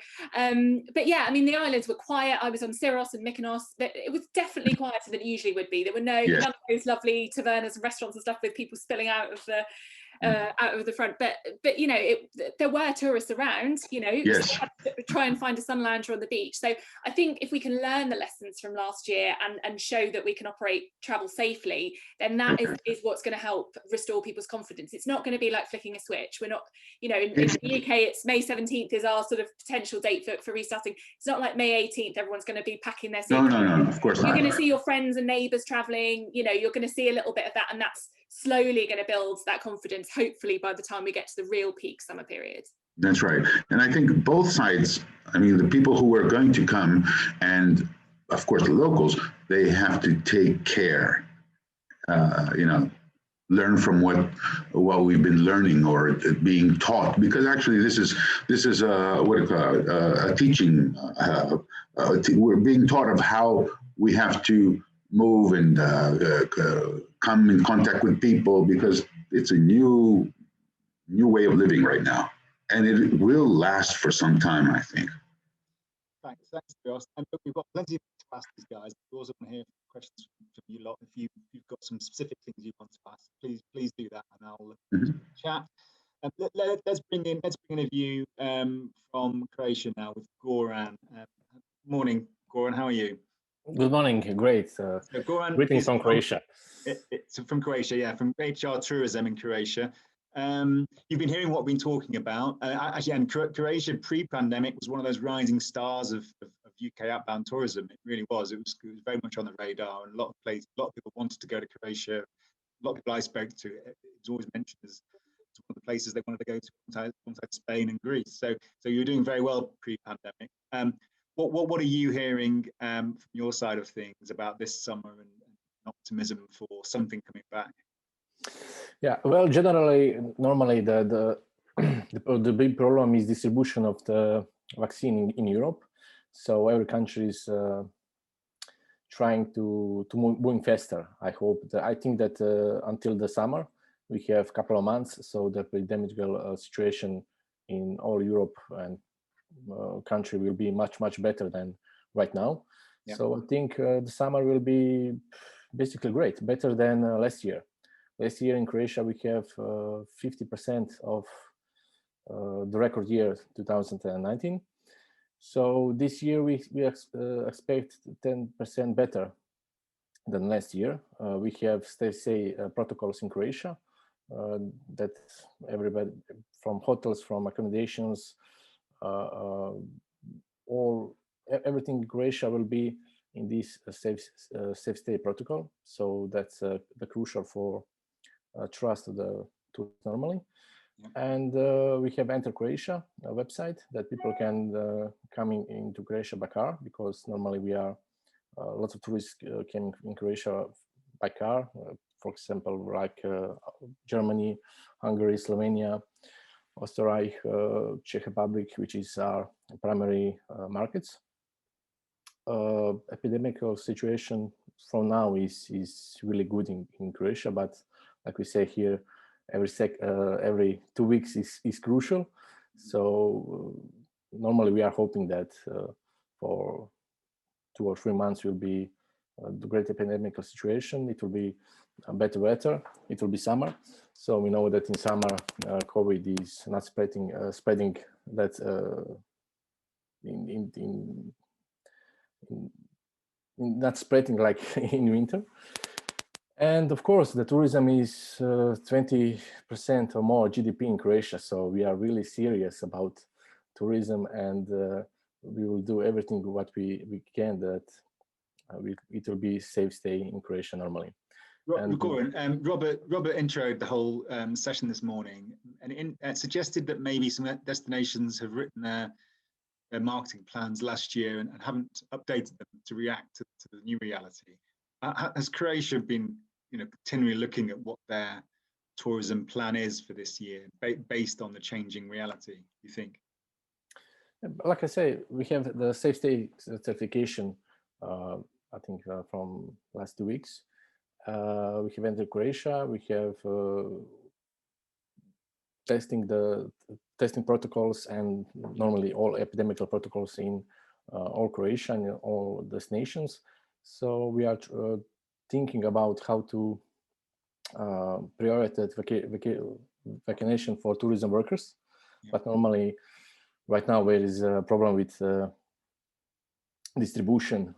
But yeah, I mean, the islands were quiet. I was on Spiros and Mykonos. It was definitely quieter than it usually would be. There were none of those lovely tavernas and restaurants and stuff with people spilling out of the front, but you know, there were tourists around, you know, so they had to try and find a sun lounger on the beach. So I think if we can learn the lessons from last year and show that we can travel safely, then that is what's going to help restore people's confidence. It's not going to be like flicking a switch. We're not, you know, in the UK it's May 17th is our sort of potential date for restarting. It's not like May 18th everyone's going to be packing their suitcases. No, of course not. You're going to see your friends and neighbours travelling, you know, you're going to see a little bit of that, and that's slowly going to build that confidence, hopefully by the time we get to the real peak summer period. That's right. And I think both sides, I mean, the people who are going to come and of course the locals, they have to take care, you know, learn from what we've been learning or being taught, because actually this is what do you call it, a teaching, we're being taught of how we have to move and come in contact with people, because it's a new way of living right now, and it will last for some time, I think. Thanks, Spiros. And look, we've got plenty to ask these guys. We also want to hear questions from you lot. If you've got some specific things you want to ask, please do that, and I'll chat. Let's bring in a view from Croatia now with Goran. Morning, Goran. How are you? Good morning. Great. Goran, greetings from Croatia. It's from Croatia, yeah, from HRTurizam in Croatia. You've been hearing what we've been talking about. Actually, and Croatia pre-pandemic was one of those rising stars of UK outbound tourism. It really was. It was very much on the radar, and a lot of people wanted to go to Croatia. A lot of people I spoke to, it was always mentioned as one of the places they wanted to go to alongside Spain and Greece. So you're doing very well pre-pandemic. What are you hearing from your side of things about this summer and optimism for something coming back? Yeah, well, normally the big problem is distribution of the vaccine in Europe. So every country is trying to move faster. I think that until the summer we have a couple of months, so the epidemic situation in all Europe and country will be much better than right now. Yeah. So I think the summer will be basically great, better than last year. Last year in Croatia we have 50% of the record year 2019. So this year we expect 10% better than last year. We have stay protocols in Croatia that everybody, from hotels, from accommodations, everything in Croatia will be in this safe stay protocol. So that's the crucial for trust to the tourists normally. And we have Enter Croatia, a website that people can come into Croatia by car, because normally we are lots of tourists came in Croatia by car. For example, like Germany, Hungary, Slovenia, Austria, Czech Republic, which is our primary markets. Epidemic situation from now is really good in Croatia, but like we say here, every 2 weeks is crucial. So normally we are hoping that for 2 or 3 months will be the great epidemic situation. It will be better weather. It will be summer. So we know that in summer COVID is not spreading that not spreading like in winter. And of course, the tourism is 20% or more GDP in Croatia. So we are really serious about tourism, and we will do everything what we can that it will be safe stay in Croatia normally. Goran, Robert introed the whole session this morning, and suggested that maybe some destinations have written their marketing plans last year and haven't updated them to react to the new reality. Has Croatia been continually looking at what their tourism plan is for this year, based on the changing reality, you think? Like I say, we have the safe stay certification, I think from last 2 weeks. We have entered Croatia. We have testing protocols and normally all epidemic protocols in all Croatia and all destinations. So we are thinking about how to prioritize vaccination for tourism workers. Yeah. But normally, right now, there is a problem with distribution.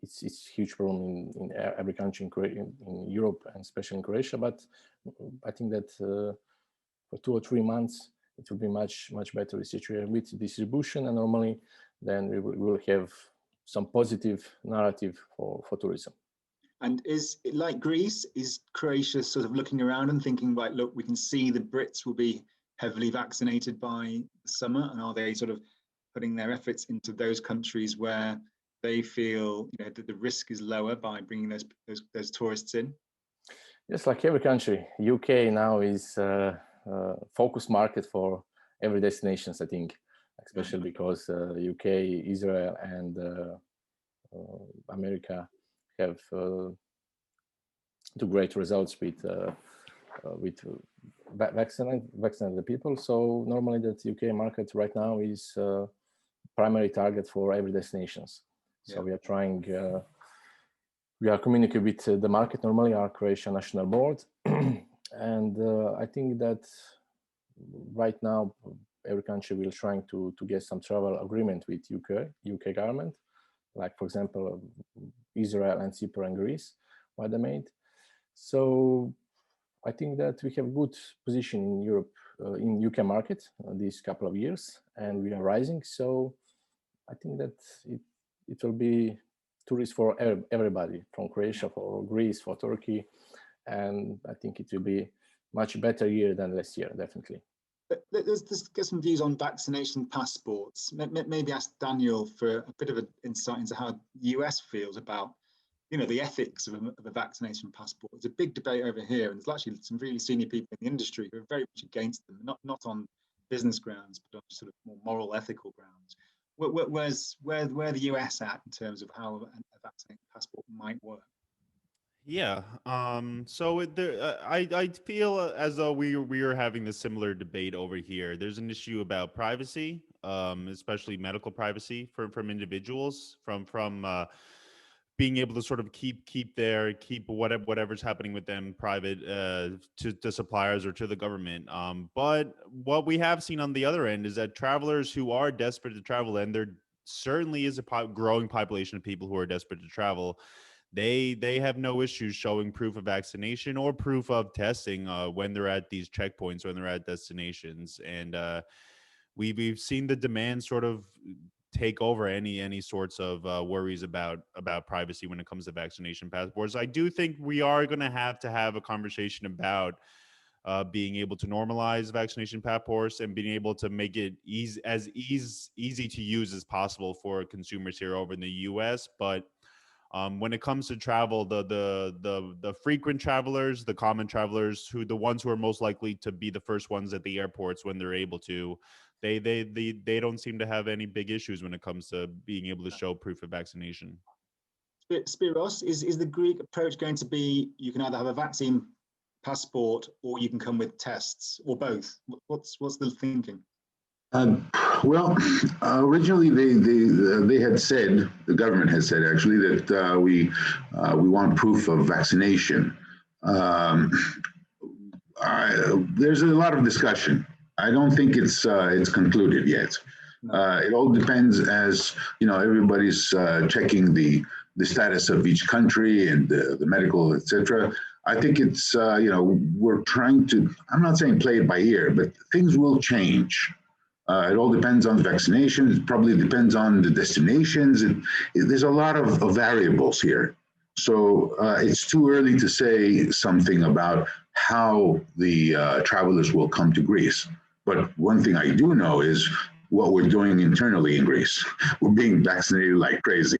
It's a huge problem in every country in Europe, and especially in Croatia. But I think that for 2 or 3 months, it will be much better situation with distribution, and normally then we will have some positive narrative for tourism. And is it like Greece? Is Croatia sort of looking around and thinking, right, look, we can see the Brits will be heavily vaccinated by the summer, and are they sort of putting their efforts into those countries where they feel that the risk is lower by bringing those tourists in? Yes, like every country, UK now is a focus market for every destinations, I think, especially because UK, Israel, and America have 2 great results with vaccinating the people. So normally that UK market right now is primary target for every destinations. So we are trying, we are communicating with the market, normally our Croatian National Board. And I think that right now, every country will trying to get some travel agreement with UK government, like for example, Israel and Cyprus and Greece, what they made. So I think that we have good position in Europe, in UK market these couple of years, and we are rising. So I think that it will be tourists for everybody, from Croatia, for Greece, for Turkey, and I think it will be much better year than last year, definitely. Let's get some views on vaccination passports. Maybe ask Daniel for a bit of an insight into how the US feels about, the ethics of a vaccination passport. There's a big debate over here, and there's actually some really senior people in the industry who are very much against them, not on business grounds, but on sort of more moral, ethical grounds. Where the US at in terms of how a vaccination passport might work? Yeah. So I feel as though we are having a similar debate over here. There's an issue about privacy, especially medical privacy from individuals, from being able to sort of keep whatever's happening with them private to suppliers or to the government. But what we have seen on the other end is that travelers who are desperate to travel, and there certainly is a growing population of people who are desperate to travel, they have no issues showing proof of vaccination or proof of testing when they're at these checkpoints, when they're at destinations. And we've seen the demand sort of take over any sorts of worries about privacy when it comes to vaccination passports. I do think we are going to have a conversation about being able to normalize vaccination passports and being able to make it easy to use as possible for consumers here over in the US. But when it comes to travel, the frequent travelers, the common travelers, the ones who are most likely to be the first ones at the airports when they're able to, they don't seem to have any big issues when it comes to being able to show proof of vaccination. Spiros, is the Greek approach going to be you can either have a vaccine passport or you can come with tests, or both? What's the thinking? Well, originally they had said, the government has said actually, that we want proof of vaccination. There's a lot of discussion. I don't think it's concluded yet. It all depends, as everybody's checking the status of each country and the medical, etc. I think it's we're trying to, I'm not saying play it by ear, but things will change. It all depends on the vaccination. It probably depends on the destinations. There's a lot of variables here. So it's too early to say something about how the travelers will come to Greece. But one thing I do know is what we're doing internally in Greece. We're being vaccinated like crazy.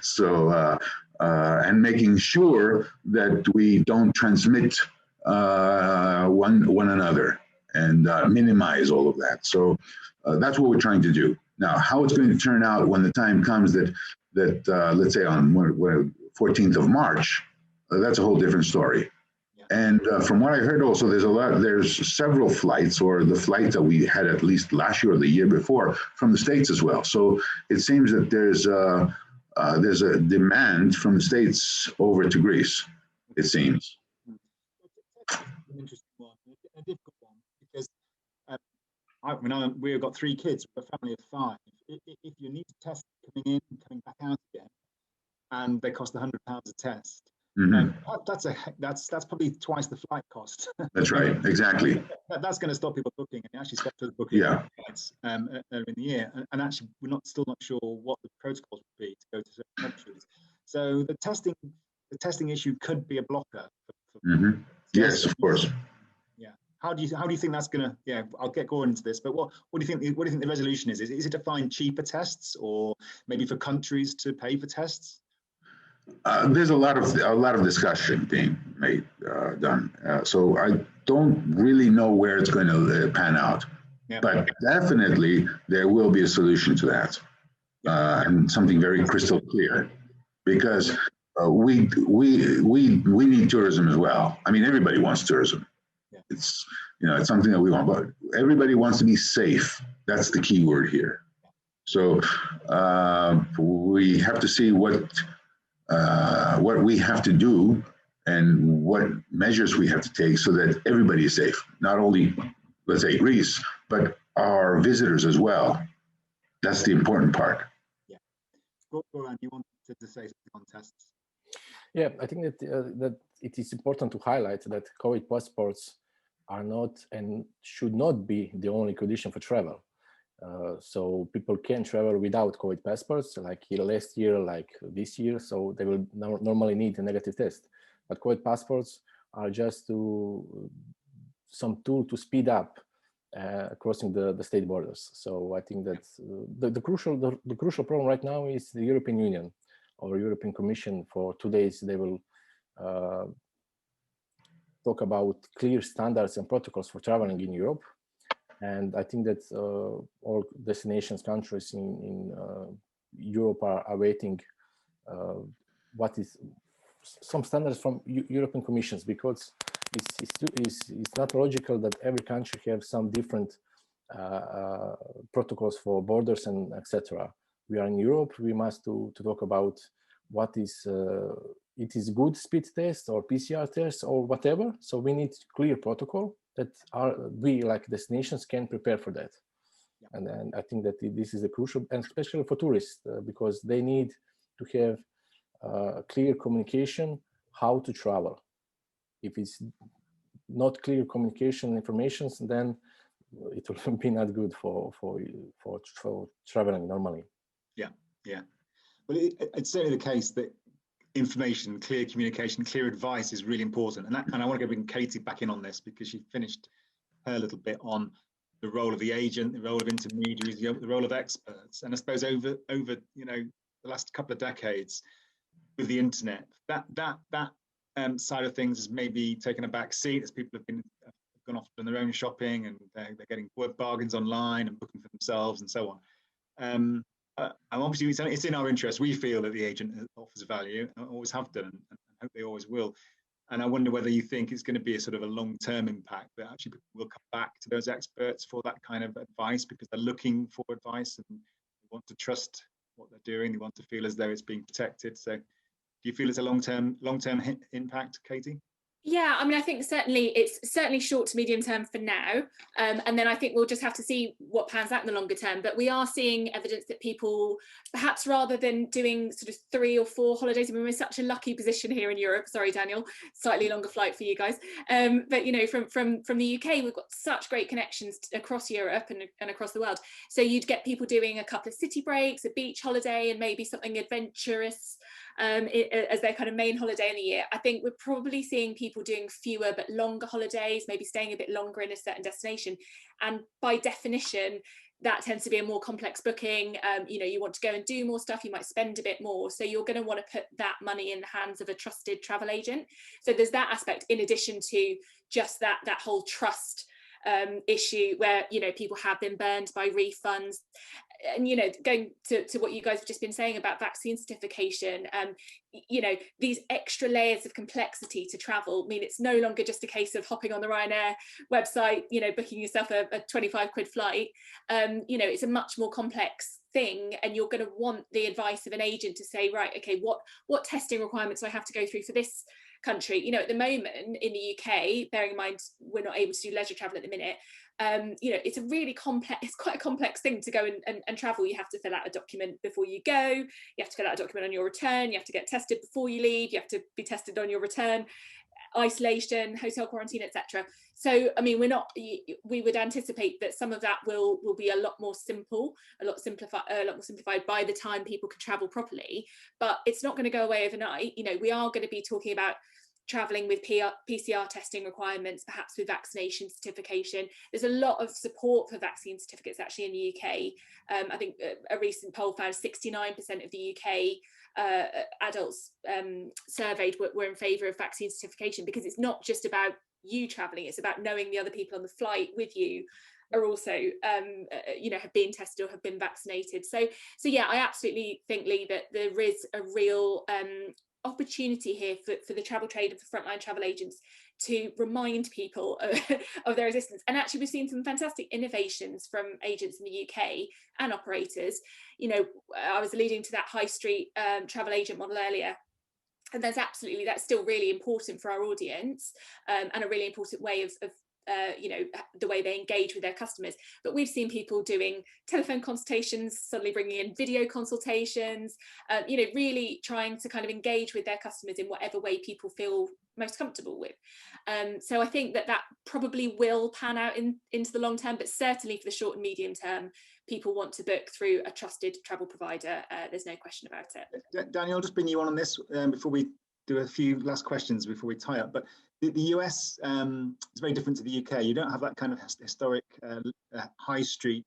So and making sure that we don't transmit one another and minimize all of that. So that's what we're trying to do. Now, how it's going to turn out when the time comes that let's say on 14th of March, that's a whole different story. And from what I heard also, there's several flights, or the flight that we had at least last year or the year before, from the States as well. So it seems that there's a demand from the States over to Greece, it seems. An interesting one, a difficult one, because we've got 3 kids, we're a family of 5. If you need to test coming in and coming back out again, and they cost £100 a test, that's probably twice the flight cost. That's right, exactly. That's going to stop people booking, and actually stop the booking flights earlier in the year. And actually, we're still not sure what the protocols would be to go to certain countries. So the testing issue could be a blocker. Yes, of course. Yeah. How do you think that's going to? Yeah, I'll get Goran into this. But what do you think? What do you think the resolution is? Is it to find cheaper tests, or maybe for countries to pay for tests? There's a lot of discussion being done. So I don't really know where it's going to pan out, but definitely there will be a solution to that, and something very crystal clear, because we need tourism as well. I mean, everybody wants tourism. It's it's something that we want, but everybody wants to be safe. That's the key word here. So we have to see what we have to do and what measures we have to take so that everybody is safe. Not only, let's say, Greece, but our visitors as well. That's the important part. Yeah. Goran, you wanted to say something on tests? Yeah, I think that it is important to highlight that COVID passports are not and should not be the only condition for travel. So people can travel without COVID passports, like last year, like this year. So they will normally need a negative test. But COVID passports are just some tool to speed up crossing the state borders. So I think that the crucial problem right now is the European Union or European Commission. For 2 days, they will talk about clear standards and protocols for traveling in Europe. And I think that all destinations, countries in Europe are awaiting what is some standards from European Commissions, because it's not logical that every country have some different protocols for borders and etc. We are in Europe. We must to talk about what is it is good speed test or PCR test or whatever. So we need clear protocol that we like destinations can prepare for that. And then I think that this is a crucial, and especially for tourists, because they need to have clear communication how to travel. If it's not clear communication information, then it will be not good for traveling normally. Yeah. Well, it's certainly the case that information, clear communication, clear advice is really important. And I want to bring Katie back in on this, because she finished her little bit on the role of the agent, the role of intermediaries, the role of experts. And I suppose over the last couple of decades with the internet, that side of things has maybe taken a back seat as people have gone off on their own shopping, and they're getting bargains online and booking for themselves and so on. And obviously it's in our interest. We feel that the agent offers value, and always have done, and hope they always will. And I wonder whether you think it's going to be a sort of a long-term impact, that actually people will come back to those experts for that kind of advice, because they're looking for advice and they want to trust what they're doing. They want to feel as though it's being protected. So do you feel it's a long-term impact, Katie? Yeah, I mean, I think it's certainly short to medium term for now. And then I think we'll just have to see what pans out in the longer term. But we are seeing evidence that people, perhaps rather than doing sort of 3 or 4 holidays, I mean, we're in such a lucky position here in Europe. Sorry, Daniel, slightly longer flight for you guys. But, from the UK, we've got such great connections across Europe and across the world. So you'd get people doing a couple of city breaks, a beach holiday, and maybe something adventurous as their kind of main holiday in the year. I think we're probably seeing people doing fewer but longer holidays, maybe staying a bit longer in a certain destination. And by definition, that tends to be a more complex booking. You know, you want to go and do more stuff, you might spend a bit more. So you're going to want to put that money in the hands of a trusted travel agent. So there's that aspect, in addition to just that whole trust issue where, you know, people have been burned by refunds. And, you know, going to what you guys have just been saying about vaccine certification, you know, these extra layers of complexity to travel mean it's no longer just a case of hopping on the Ryanair website, you know, booking yourself a 25 quid flight. You know, it's a much more complex thing, and you're going to want the advice of an agent to say, right, okay, what testing requirements do I have to go through for this country? You know, at the moment in the UK, bearing in mind we're not able to do leisure travel at the minute, you know, it's a really complex, it's quite a complex thing to go and travel. You have to fill out a document before you go, you have to fill out a document on your return, you have to get tested before you leave, you have to be tested on your return, isolation, hotel quarantine, etc. So I mean, we would anticipate that some of that will be a lot more simple, a lot more simplified by the time people can travel properly. But it's not going to go away overnight. You know, we are going to be talking about traveling with PCR testing requirements, perhaps with vaccination certification. There's a lot of support for vaccine certificates actually in the UK. I think a recent poll found 69% of the UK adults surveyed were in favour of vaccine certification, because it's not just about you travelling, it's about knowing the other people on the flight with you are also you know, have been tested or have been vaccinated. So yeah, I absolutely think, Lee, that there is a real opportunity here for the travel trade and for frontline travel agents to remind people of their existence. And actually, we've seen some fantastic innovations from agents in the UK and operators. You know, I was alluding to that high street travel agent model earlier, and that's still really important for our audience, and a really important way of you know, the way they engage with their customers. But we've seen people doing telephone consultations, suddenly bringing in video consultations, you know, really trying to kind of engage with their customers in whatever way people feel most comfortable with. So I think that probably will pan out into the long term, but certainly for the short and medium term, people want to book through a trusted travel provider. There's no question about it. Daniel, I'll just bring you on this before we do a few last questions before we tie up. But the US is very different to the UK. You don't have that kind of historic high street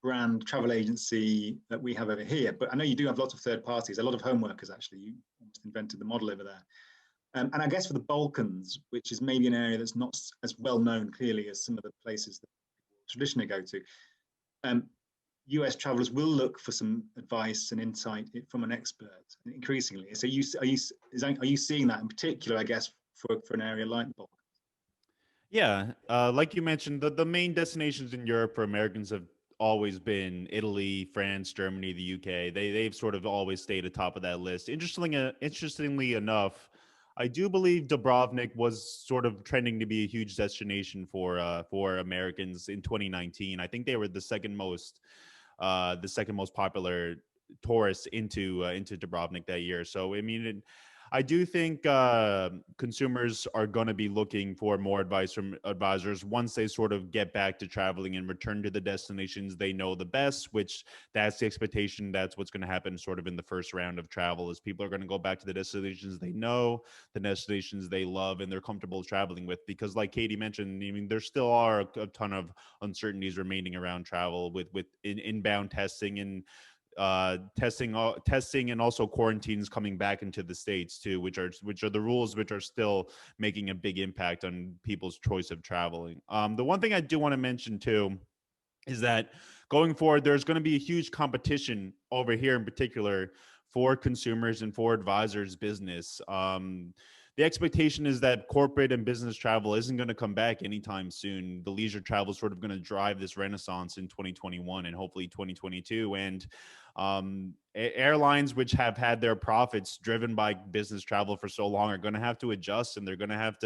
brand travel agency that we have over here. But I know you do have lots of third parties, a lot of home workers actually. You almost invented the model over there. And I guess for the Balkans, which is maybe an area that's not as well known clearly as some of the places that people traditionally go to, US travelers will look for some advice and insight from an expert increasingly. So are you seeing that in particular, I guess, for an area like the Balkans? Yeah, like you mentioned, the main destinations in Europe for Americans have always been Italy, France, Germany, the UK. They've sort of always stayed atop of that list. Interestingly enough, I do believe Dubrovnik was sort of trending to be a huge destination for Americans in 2019. I think they were the second most popular tourists into Dubrovnik that year. So I mean, I do think consumers are going to be looking for more advice from advisors once they sort of get back to traveling and return to the destinations they know the best, which that's the expectation. That's what's going to happen sort of in the first round of travel, is people are going to go back to the destinations they know, the destinations they love, and they're comfortable traveling with. Because like Katie mentioned, I mean, there still are a ton of uncertainties remaining around travel with inbound testing and testing and also quarantines coming back into the States too, which are the rules which are still making a big impact on people's choice of traveling. The one thing I do want to mention too is that going forward, there's going to be a huge competition over here in particular for consumers and for advisors business. The expectation is that corporate and business travel isn't going to come back anytime soon. The leisure travel is sort of going to drive this renaissance in 2021 and hopefully 2022. And airlines which have had their profits driven by business travel for so long are going to have to adjust, and they're going to have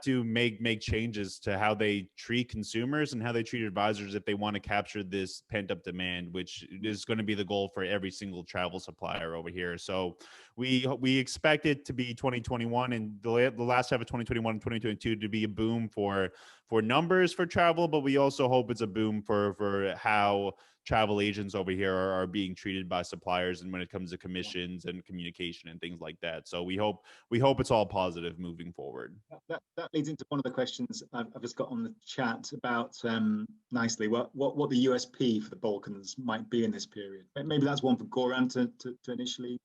to make changes to how they treat consumers and how they treat advisors if they want to capture this pent-up demand, which is going to be the goal for every single travel supplier over here. So we expect it to be 2021 and the last half of 2021 and 2022 to be a boom for numbers for travel, but we also hope it's a boom for how travel agents over here are being treated by suppliers, and when it comes to commissions and communication and things like that. So we hope it's all positive moving forward. That leads into one of the questions I've just got on the chat about nicely what the USP for the Balkans might be in this period. Maybe that's one for Goran to initially.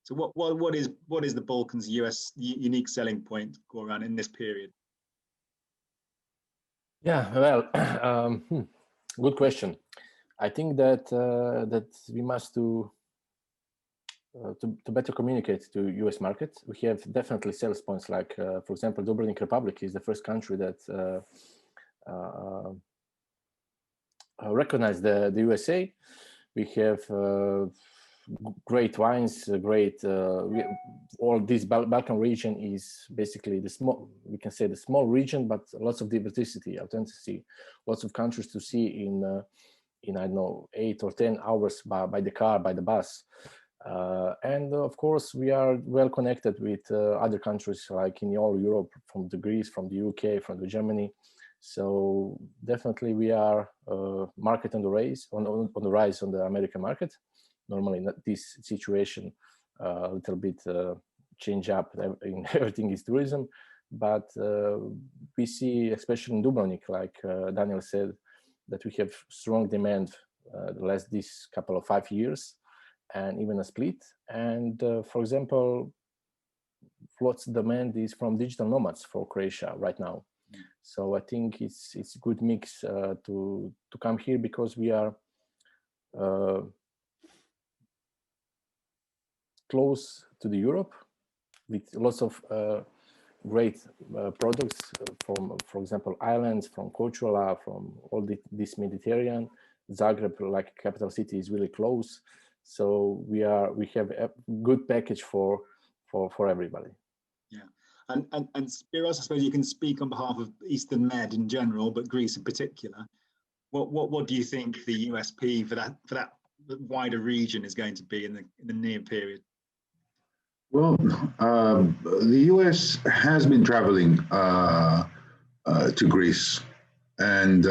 So what is the Balkans' unique selling point, Goran, in this period? Yeah, well, good question. I think that that we must to better communicate to US market. We have definitely sales points like, for example, Dubrovnik Republic is the first country that recognized the USA. We have great wines, all this Balkan region is basically the small, we can say the small region, but lots of diversity, authenticity, lots of countries to see in I don't know, 8 or 10 hours by the car, by the bus. And of course, we are well connected with other countries like in all Europe, from the Greece, from the UK, from the Germany. So definitely we are market on the rise on the American market. Normally this situation a little bit change up in everything is tourism, but we see, especially in Dubrovnik, like Daniel said, that we have strong demand the last this couple of 5 years, and even a split. And for example, lots of demand is from digital nomads for Croatia right now. So I think it's a good mix to come here, because we are close to the Europe with lots of great products from, for example, islands, from Korčula, from all this Mediterranean. Zagreb, like capital city, is really close. So we have a good package for everybody. Yeah, and Spiros, I suppose you can speak on behalf of Eastern Med in general, but Greece in particular. What do you think the USP for that wider region is going to be in the near period? Well, the U.S. has been traveling to Greece, and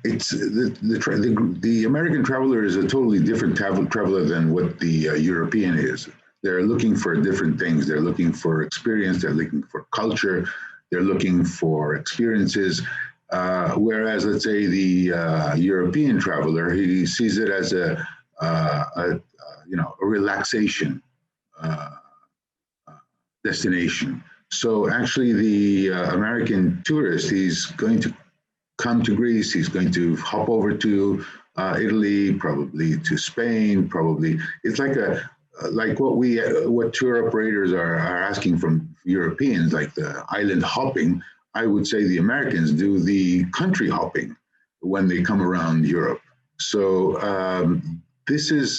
it's the American traveler is a totally different traveler than what the European is. They're looking for different things. They're looking for experience. They're looking for culture. They're looking for experiences. Whereas, let's say, the European traveler, he sees it as a relaxation destination. So actually, the American tourist, he's going to come to Greece. He's going to hop over to Italy, probably to Spain. Probably it's like what tour operators are asking from Europeans, like the island hopping. I would say the Americans do the country hopping when they come around Europe. So this is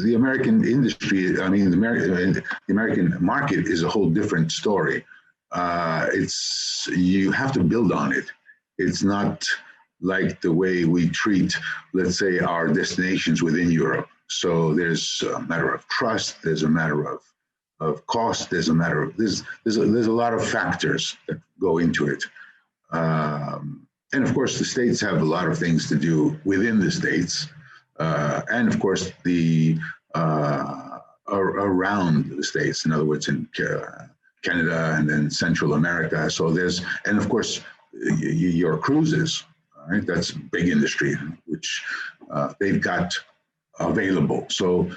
the American industry. I mean, the American market is a whole different story. You have to build on it. It's not like the way we treat, let's say, our destinations within Europe. So there's a matter of trust. There's a matter of cost. There's a matter of there's a lot of factors that go into it. And of course, the states have a lot of things to do within the states. And of course, around the states, in other words, in Canada and then Central America. So and of course, your cruises, right? That's a big industry, which they've got available. So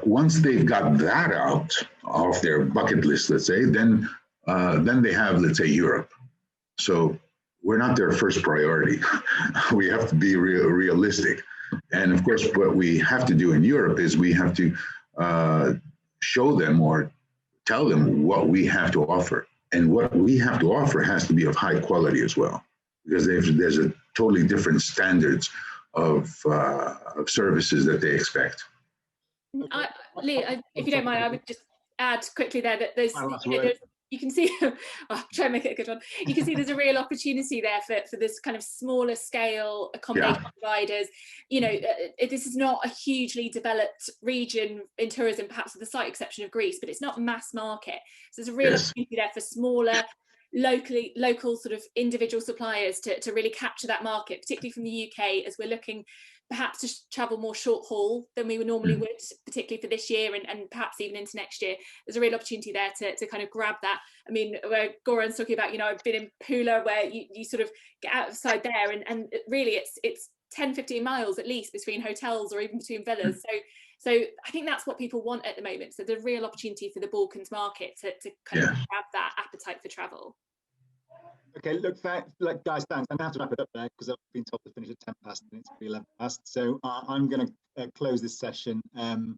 once they've got that out off their bucket list, let's say, then they have, let's say, Europe. So we're not their first priority. We have to be realistic. And of course, what we have to do in Europe is we have to show them or tell them what we have to offer. And what we have to offer has to be of high quality as well, because there's a totally different standards of services that they expect. Lee, if you don't mind, I would just add quickly there that there's you can see, I'll try and make it a good one. You can see there's a real opportunity there for this kind of smaller scale accommodation providers. This is not a hugely developed region in tourism, perhaps with the slight exception of Greece, but it's not mass market. So there's a real opportunity there for smaller, local sort of individual suppliers to really capture that market, particularly from the UK, as we're looking perhaps to travel more short haul than we would normally would, particularly for this year and perhaps even into next year. There's a real opportunity there to kind of grab that. I mean, where Goran's talking about, you know, I've been in Pula, where you sort of get outside there and really it's 10-15 miles at least between hotels or even between villas. So I think that's what people want at the moment. So the real opportunity for the Balkans market to kind of grab that appetite for travel. Okay, look, guys, thanks. I'm going to have to wrap it up there because I've been told to finish at 10 past and it's 11 past. So I'm going to close this session. I'm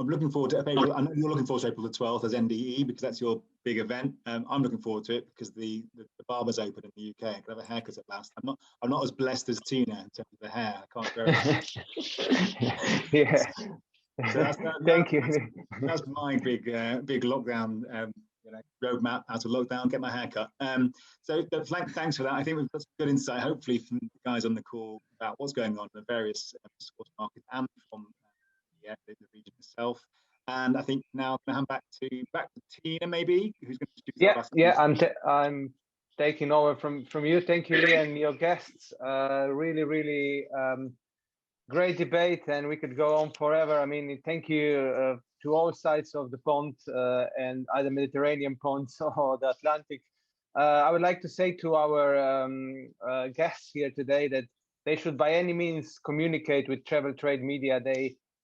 looking forward to, I know you're looking forward to April the 12th as NDE because that's your big event. I'm looking forward to it because the barber's open in the UK. I could have a haircut at last. I'm not as blessed as Tina in terms of the hair. I can't grow it. Yeah. So Thank you. That's my big lockdown roadmap out of lockdown, get my hair cut. So thanks for that. I think we've got some good insight, hopefully, from the guys on the call about what's going on in the various sports markets and from the region itself. And I think now I'm going to hand back to Tina, maybe, who's going to introduce I'm taking over from you. Thank you, Lee, and your guests. Really great debate, and we could go on forever. I mean, thank you to all sides of the pond and either Mediterranean ponds or the Atlantic. I would like to say to our guests here today that they should by any means communicate with Travel Trade Media.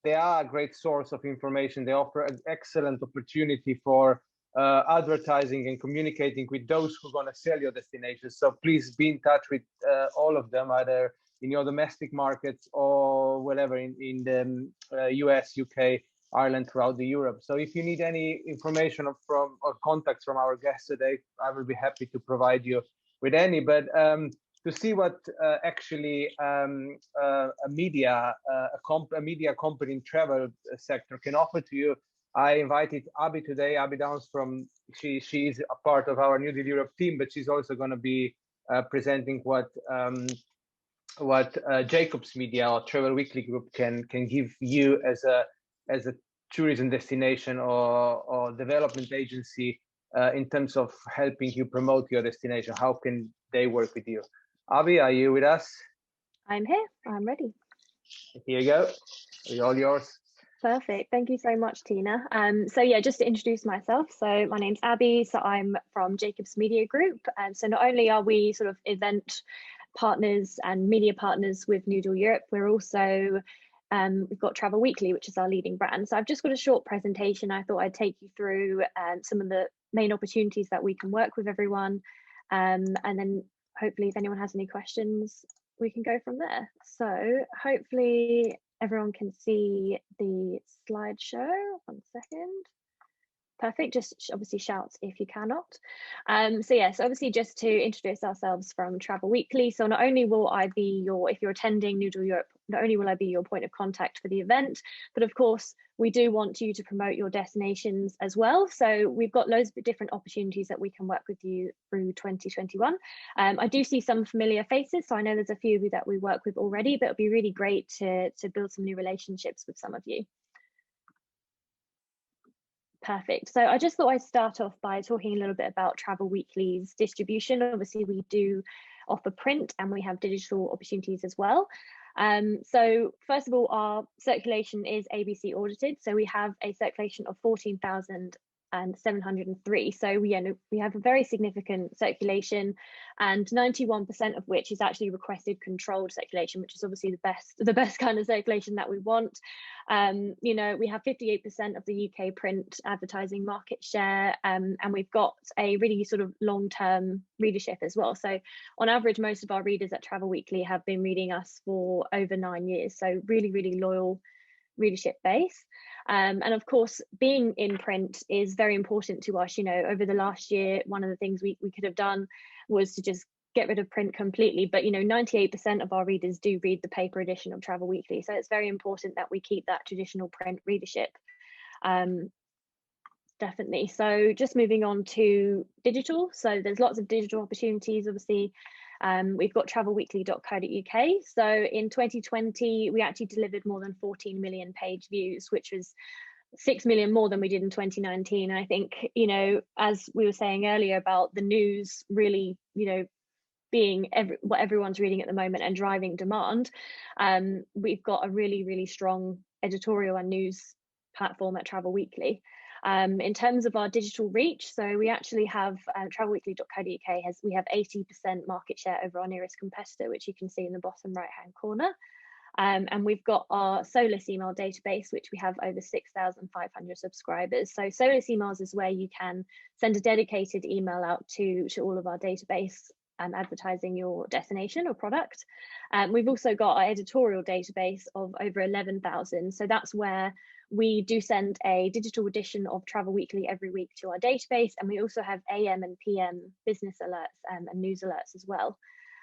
They are a great source of information. They offer an excellent opportunity for advertising and communicating with those who are going to sell your destination. So please be in touch with all of them, either in your domestic markets or whatever in the US, UK, Ireland, throughout the Europe. So if you need any information or contacts from our guests today, I will be happy to provide you with any. But to see what actually a media company in travel sector can offer to you, I invited Abbie today. Abbie Downes she is a part of our New Deal Europe team, but she's also going to be presenting what Jacobs Media or Travel Weekly Group can give you as a tourism destination or development agency in terms of helping you promote your destination. How can they work with you? Abbie, are you with us? I'm here. I'm ready. Here you go. It's all yours. Perfect. Thank you so much, Tina. So yeah, just to introduce myself. So my name's Abbie. So I'm from Jacobs Media Group. And so not only are we sort of event partners and media partners with New Deal Europe, we're also we've got Travel Weekly, which is our leading brand. So I've just got a short presentation. I thought I'd take you through some of the main opportunities that we can work with everyone, and then hopefully if anyone has any questions, we can go from there. So hopefully everyone can see the slideshow. 1 second. Perfect. Just obviously shout if you cannot. So yes, obviously just to introduce ourselves from Travel Weekly. So not only will I be if you're attending New Deal Europe, not only will I be your point of contact for the event, but of course we do want you to promote your destinations as well. So we've got loads of different opportunities that we can work with you through 2021. I do see some familiar faces, so I know there's a few of you that we work with already, but it'll be really great to build some new relationships with some of you. Perfect. So I just thought I'd start off by talking a little bit about Travel Weekly's distribution. Obviously, we do offer print and we have digital opportunities as well. So first of all, our circulation is ABC audited. So we have a circulation of 14,703. So we have a very significant circulation, and 91% of which is actually requested controlled circulation, which is obviously the best kind of circulation that we want. You know, we have 58% of the UK print advertising market share, and we've got a really sort of long-term readership as well. So on average, most of our readers at Travel Weekly have been reading us for over 9 years. So really, really loyal readership base. And of course, being in print is very important to us. You know, over the last year, one of the things we could have done was to just get rid of print completely. But, you know, 98% of our readers do read the paper edition of Travel Weekly. So it's very important that we keep that traditional print readership. Definitely. So just moving on to digital. So there's lots of digital opportunities, obviously. We've got travelweekly.co.uk. So in 2020, we actually delivered more than 14 million page views, which was 6 million more than we did in 2019. And I think, you know, as we were saying earlier about the news really, you know, being what everyone's reading at the moment and driving demand, we've got a really, really strong editorial and news platform at Travel Weekly. In terms of our digital reach, so we actually have travelweekly.co.uk we have 80% market share over our nearest competitor, which you can see in the bottom right hand corner. And we've got our Solus email database, which we have over 6,500 subscribers. So Solus emails is where you can send a dedicated email out to all of our database advertising your destination or product. We've also got our editorial database of over 11,000. So that's where we do send a digital edition of Travel Weekly every week to our database. And we also have AM and PM business alerts and news alerts as well.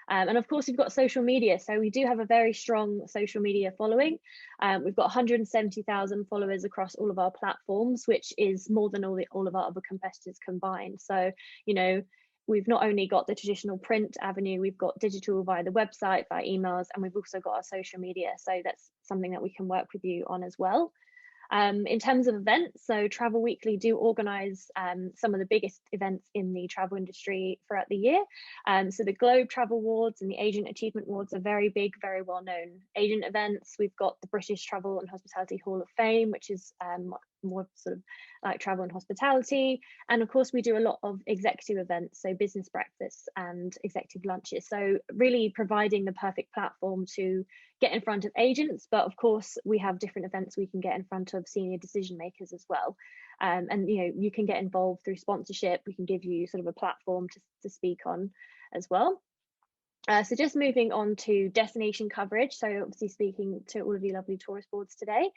And of course, we've got social media. So we do have a very strong social media following. We've got 170,000 followers across all of our platforms, which is more than all of our other competitors combined. So, you know, we've not only got the traditional print avenue, we've got digital via the website, via emails, and we've also got our social media. So that's something that we can work with you on as well. In terms of events, so Travel Weekly do organise some of the biggest events in the travel industry throughout the year. So the Globe Travel Awards and the Agent Achievement Awards are very big, very well known agent events. We've got the British Travel and Hospitality Hall of Fame, which is more sort of like travel and hospitality. And of course, we do a lot of executive events, so business breakfasts and executive lunches. So really providing the perfect platform to get in front of agents, but of course we have different events we can get in front of senior decision makers as well. And you know, you can get involved through sponsorship. We can give you sort of a platform to speak on as well. So just moving on to destination coverage. So obviously speaking to all of you lovely tourist boards today.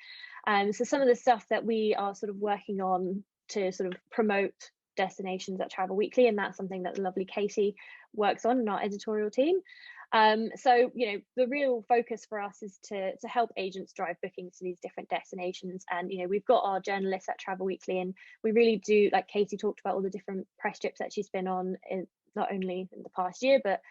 So some of the stuff that we are sort of working on to sort of promote destinations at Travel Weekly, and that's something that the lovely Katie works on in our editorial team. So, you know, the real focus for us is to help agents drive bookings to these different destinations. And, you know, we've got our journalists at Travel Weekly, and we really do, like Katie talked about all the different press trips that she's been on, not only in the past year, but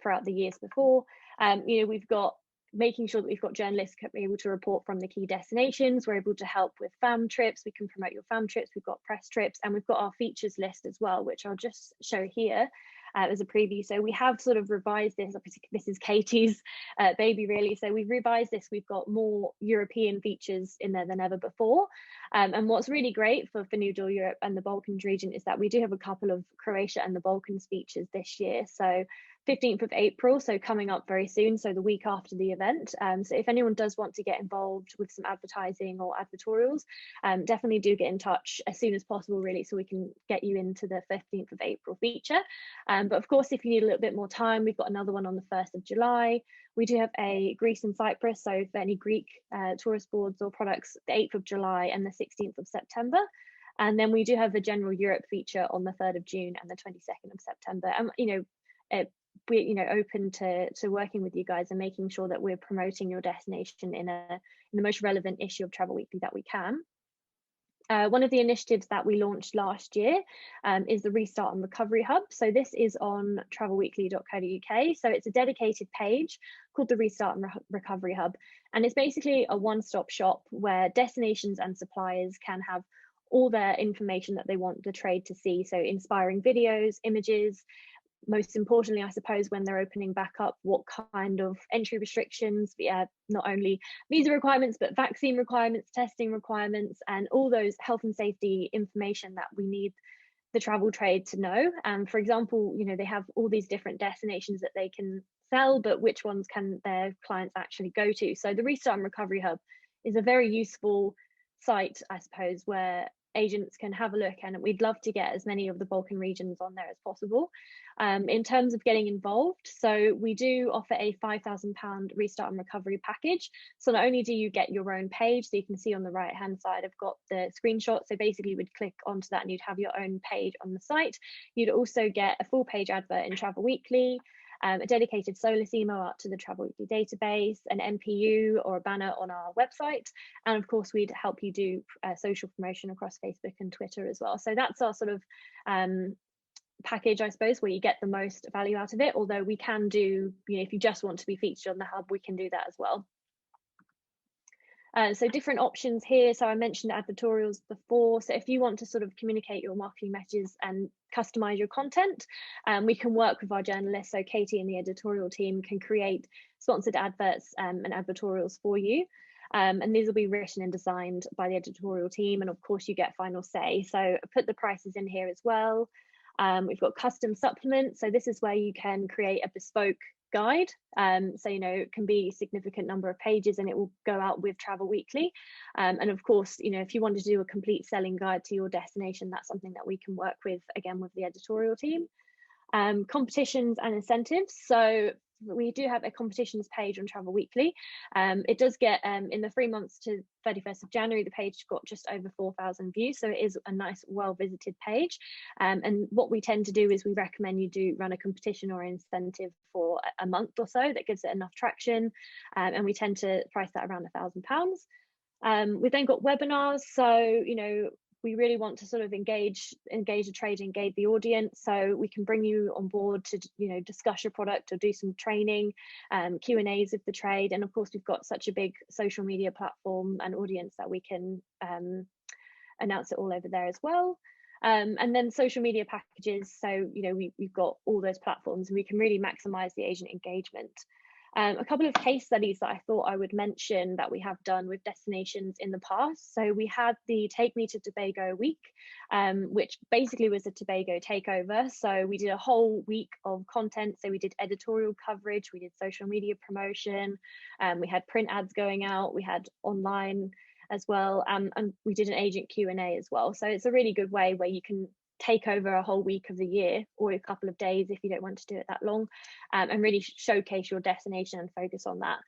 throughout the years before. You know, we've got making sure that we've got journalists able to report from the key destinations. We're able to help with fam trips. We can promote your fam trips. We've got press trips, and we've got our features list as well, which I'll just show here as a preview. So we have sort of revised this. This is Katie's baby, really. So we've revised this. We've got more European features in there than ever before. And what's really great for New Deal Europe and the Balkans region is that we do have a couple of Croatia and the Balkans features this year. So 15th of April, so coming up very soon, so the week after the event. So if anyone does want to get involved with some advertising or advertorials, definitely do get in touch as soon as possible, really, so we can get you into the 15th of April feature. But of course, if you need a little bit more time, we've got another one on the 1st of July. We do have a Greece and Cyprus, so for any Greek tourist boards or products, the 8th of July and the 16th of September. And then we do have the General Europe feature on the 3rd of June and the 22nd of September. And, you know, we're, you know, open to working with you guys and making sure that we're promoting your destination in the most relevant issue of Travel Weekly that we can. One of the initiatives that we launched last year is the Restart and Recovery Hub. So this is on travelweekly.co.uk. So it's a dedicated page called the Restart and Recovery Hub. And it's basically a one-stop shop where destinations and suppliers can have all their information that they want the trade to see. So inspiring videos, images, most importantly, I suppose, when they're opening back up, what kind of entry restrictions, not only visa requirements, but vaccine requirements, testing requirements, and all those health and safety information that we need the travel trade to know. And for example, you know, they have all these different destinations that they can sell, but which ones can their clients actually go to? So the Restart and Recovery Hub is a very useful site, I suppose, where agents can have a look, and we'd love to get as many of the Balkan regions on there as possible. In terms of getting involved, so we do offer a £5,000 restart and recovery package. So not only do you get your own page, so you can see on the right hand side, I've got the screenshot. So basically you would click onto that and you'd have your own page on the site. You'd also get a full page advert in Travel Weekly, a dedicated Solus email out to the Travel Weekly database, an MPU or a banner on our website, and of course we'd help you do social promotion across Facebook and Twitter as well. So that's our sort of package, I suppose, where you get the most value out of it, although we can do, you know, if you just want to be featured on the hub, we can do that as well. So different options here. So I mentioned advertorials before. So if you want to sort of communicate your marketing messages and customize your content, we can work with our journalists. So Katie and the editorial team can create sponsored adverts and advertorials for you. And these will be written and designed by the editorial team. And of course, you get final say. So I put the prices in here as well. We've got custom supplements. So this is where you can create a bespoke guide. So, you know, it can be a significant number of pages and it will go out with Travel Weekly. And of course, you know, if you want to do a complete selling guide to your destination, that's something that we can work with, again, with the editorial team. Competitions and incentives. So we do have a competitions page on Travel Weekly. It does get, in the 3 months to 31st of January, the page got just over 4,000 views. So it is a nice, well-visited page. And what we tend to do is we recommend you do run a competition or incentive for a month or so that gives it enough traction. And we tend to price that around £1,000. We've then got webinars. So, you know, we really want to sort of engage the trade, engage the audience. So we can bring you on board to, you know, discuss your product or do some training, Q&As of the trade. And of course, we've got such a big social media platform and audience that we can announce it all over there as well. And then social media packages. So, you know, we've got all those platforms and we can really maximize the agent engagement. A couple of case studies that I thought I would mention that we have done with destinations in the past. So we had the Take Me to Tobago week, which basically was a Tobago takeover. So we did a whole week of content. So we did editorial coverage, we did social media promotion, we had print ads going out, we had online as well, and we did an agent Q&A as well. So it's a really good way where you can take over a whole week of the year or a couple of days if you don't want to do it that long, and really showcase your destination and focus on that.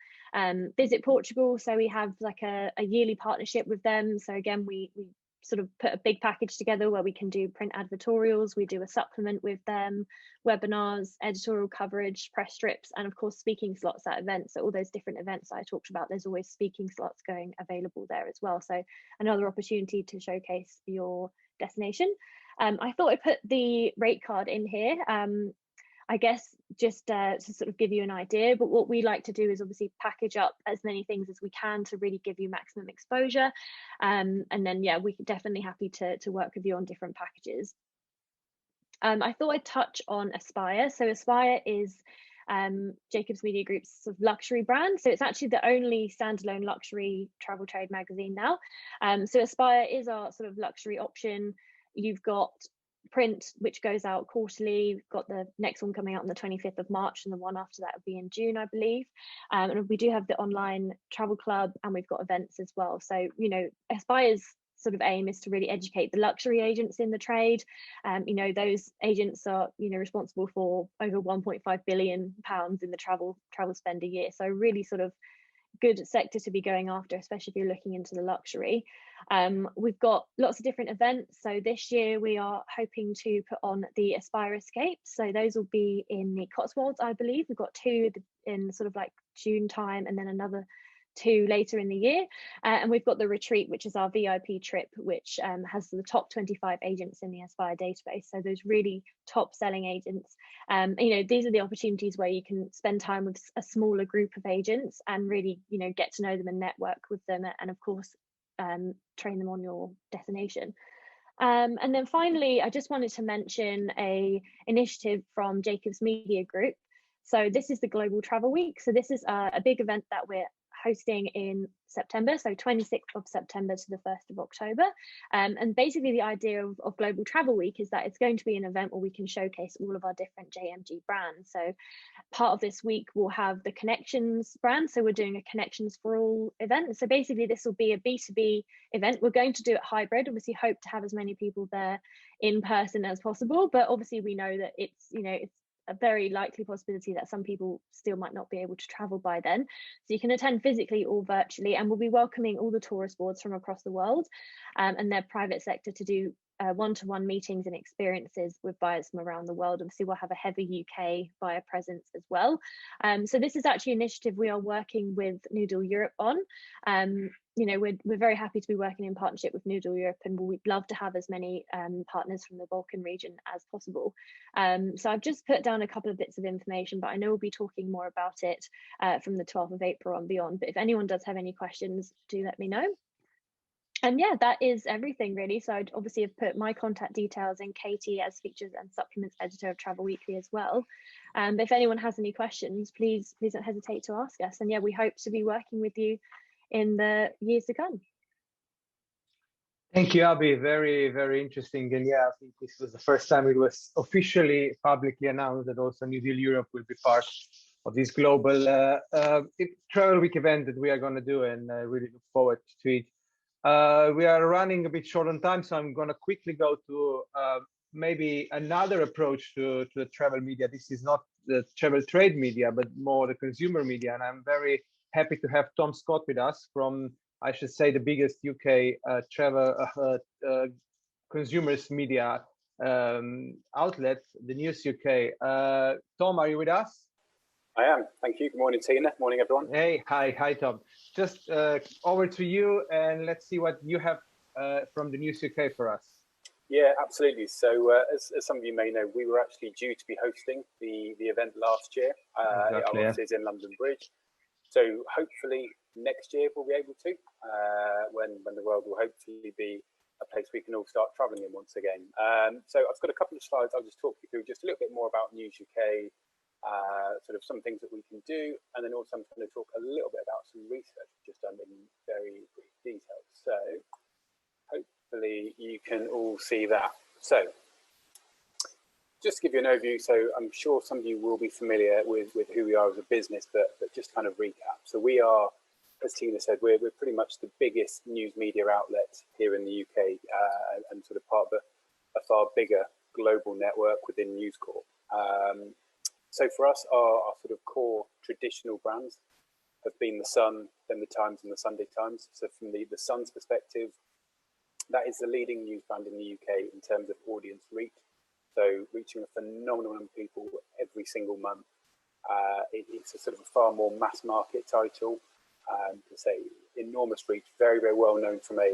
Visit Portugal. So we have like a yearly partnership with them. So again, we sort of put a big package together where we can do print advertorials, we do a supplement with them, webinars, editorial coverage, press strips, and of course speaking slots at events. So all those different events I talked about, there's always speaking slots going available there as well. So another opportunity to showcase your destination. I thought I put the rate card in here, I guess just to sort of give you an idea, but what we like to do is obviously package up as many things as we can to really give you maximum exposure. And then, yeah, we're definitely happy to work with you on different packages. I thought I'd touch on Aspire. So Aspire is Jacobs Media Group's sort of luxury brand. So it's actually the only standalone luxury travel trade magazine now. So Aspire is our sort of luxury option. You've got print, which goes out quarterly. We've got the next one coming out on the 25th of March, and the one after that will be in June, I believe. And we do have the online travel club, and we've got events as well. So, you know, Aspire's sort of aim is to really educate the luxury agents in the trade. You know, those agents are, you know, responsible for over £1.5 billion in the travel spend a year. So really sort of good sector to be going after, especially if you're looking into the luxury. We've got lots of different events. So this year we are hoping to put on the Aspire Escapes. So those will be in the Cotswolds, I believe. We've got two in sort of like June time, and then another two later in the year. And we've got the Retreat, which is our VIP trip, which has the top 25 agents in the Aspire database. So those really top selling agents. You know, these are the opportunities where you can spend time with a smaller group of agents and really, you know, get to know them and network with them, and of course train them on your destination. And then finally, I just wanted to mention a initiative from Jacobs Media Group. So this is the Global Travel Week. So this is a big event that we're hosting in September, so 26th of September to the 1st of October. And basically the idea of Global Travel Week is that it's going to be an event where we can showcase all of our different JMG brands. So part of this week we'll have the Connections brand. So we're doing a Connections for All event. So basically this will be a B2B event. We're going to do it hybrid, obviously hope to have as many people there in person as possible, but obviously we know that it's, you know, it's a very likely possibility that some people still might not be able to travel by then. So you can attend physically or virtually, and we'll be welcoming all the tourist boards from across the world and their private sector to do one-to-one meetings and experiences with buyers from around the world. Obviously, we'll have a heavy UK buyer presence as well. So this is actually an initiative we are working with New Deal Europe on. You know, we're very happy to be working in partnership with New Deal Europe, and we'd love to have as many partners from the Balkan region as possible. So I've just put down a couple of bits of information, but I know we'll be talking more about it from the 12th of April and beyond. But if anyone does have any questions, do let me know. And yeah, that is everything really. So I'd obviously have put my contact details and Katie as features and supplements editor of Travel Weekly as well. But if anyone has any questions, please don't hesitate to ask us. And yeah, we hope to be working with you in the years to come. Thank you, Abbie. Very, very interesting. And yeah, I think this was the first time it was officially publicly announced that also New Deal Europe will be part of this global Travel Week event that we are going to do, and I really look forward to it. We are running a bit short on time, so I'm going to quickly go to maybe another approach to the travel media. This is not the travel trade media, but more the consumer media. And I'm very happy to have Tom Scott with us from, I should say, the biggest UK travel consumers media outlet, the News UK. Tom, are you with us? I am. Thank you. Good morning, Tina. Morning, everyone. Hey, hi, Tom. Just over to you, and let's see what you have from the News UK for us. Yeah, absolutely. So, as some of you may know, we were actually due to be hosting the event last year at our offices in London Bridge. So, hopefully next year we'll be able to, when the world will hopefully be a place we can all start travelling in once again. So, I've got a couple of slides. I'll just talk you through just a little bit more about News UK. Sort of some things that we can do, and then also I'm going to talk a little bit about some research just done in very brief detail. So hopefully you can all see that. So just to give you an overview, so I'm sure some of you will be familiar with who we are as a business, but just kind of recap. So we are, as Tina said, we're pretty much the biggest news media outlet here in the UK, and sort of part of a far bigger global network within News Corp. So for us, our sort of core traditional brands have been The Sun, then The Times and The Sunday Times. So from the Sun's perspective, that is the leading news brand in the UK in terms of audience reach. So reaching a phenomenal number of people every single month. It's a sort of a far more mass market title. To say enormous reach, very, very well known from a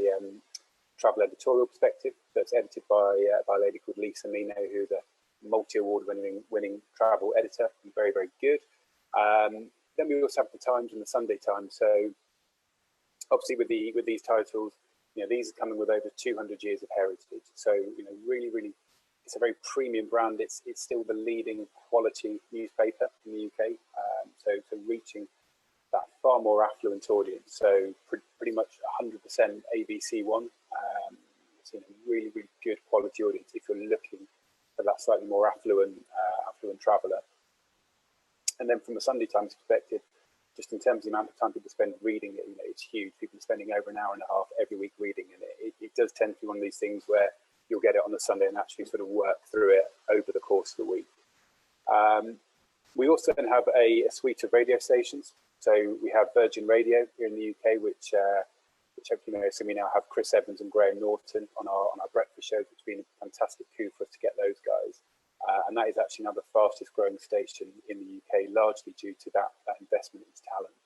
travel editorial perspective. That's edited by a lady called Lisa Mino, who's a multi-award winning travel editor, and very, very good. Then we also have The Times and The Sunday Times. So obviously with these titles, you know, these are coming with over 200 years of heritage. So, you know, really, really, it's a very premium brand. It's still the leading quality newspaper in the UK. So reaching that far more affluent audience. So pretty much 100% ABC One. It's a really, really good quality audience if you're looking for that slightly more affluent traveller. And then from the Sunday Times perspective, just in terms of the amount of time people spend reading it, you know, it's huge. People are spending over an hour and a half every week reading it. It does tend to be one of these things where you'll get it on the Sunday and actually sort of work through it over the course of the week. We also then have a suite of radio stations. So we have Virgin Radio here in the UK, which hopefully you know. So we now have Chris Evans and Graham Norton on our breakfast shows, which has been a fantastic coup for us to get those guys. And that is actually now the fastest growing station in the UK, largely due to that investment into talent.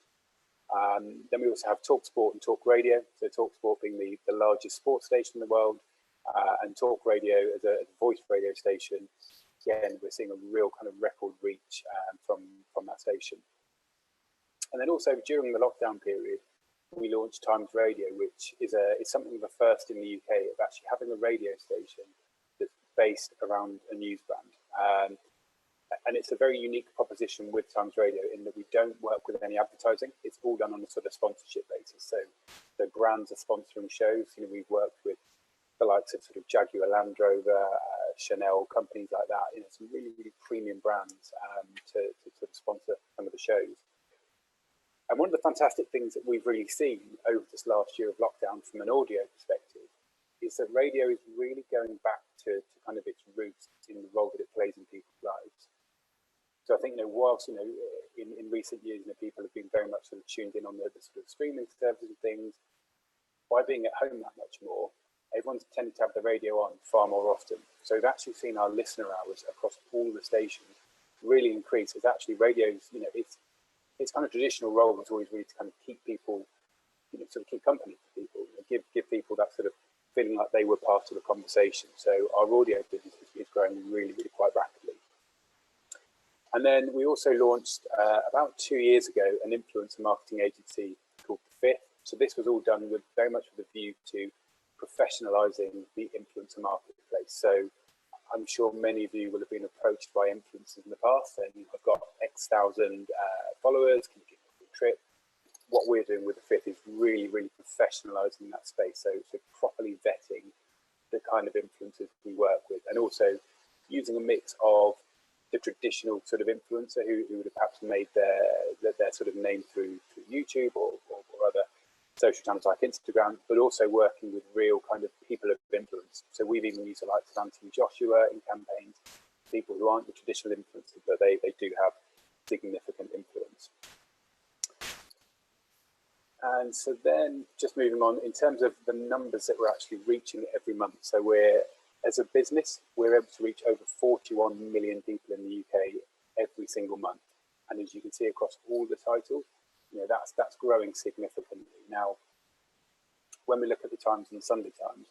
Then we also have Talk Sport and Talk Radio. So Talk Sport being the largest sports station in the world, and Talk Radio as a voice radio station. Again, we're seeing a real kind of record reach from that station. And then also during the lockdown period, we launched Times Radio, which is something of a first in the UK of actually having a radio station that's based around a news brand. And it's a very unique proposition with Times Radio in that we don't work with any advertising. It's all done on a sort of sponsorship basis. So the brands are sponsoring shows. You know, we've worked with the likes of sort of Jaguar Land Rover, Chanel, companies like that. You know, some really, really premium brands to sort of sponsor some of the shows. And one of the fantastic things that we've really seen over this last year of lockdown from an audio perspective is that radio is really going back to kind of its roots in the role that it plays in people's lives. So I think, you know, whilst, you know, in recent years, you know, people have been very much sort of tuned in on the sort of streaming services and things, by being at home that much more, everyone's tended to have the radio on far more often. So we've actually seen our listener hours across all the stations really increase. It's actually radio's, you know, it's kind of traditional role was always really to kind of keep people, you know, sort of keep company for people, give people that sort of feeling like they were part of the conversation. So our audio business is growing really, really quite rapidly. And then we also launched about 2 years ago an influencer marketing agency called The Fifth. So this was all done with very much with a view to professionalising the influencer marketplace. So I'm sure many of you will have been approached by influencers in the past saying, I've got X thousand followers, can you give me a trip? What we're doing with The Fifth is really, really professionalising that space. So properly vetting the kind of influencers we work with, and also using a mix of the traditional sort of influencer who would have perhaps made their sort of name through YouTube or other social channels like Instagram, but also working with real kind of people of influence. So we've even used the likes of Anthony Joshua in campaigns, people who aren't the traditional influencers, but they do have significant influence. And so then just moving on in terms of the numbers that we're actually reaching every month. So we're, as a business, we're able to reach over 41 million people in the UK every single month. And as you can see across all the titles, you know, that's growing significantly. Now, when we look at the Times and the Sunday Times,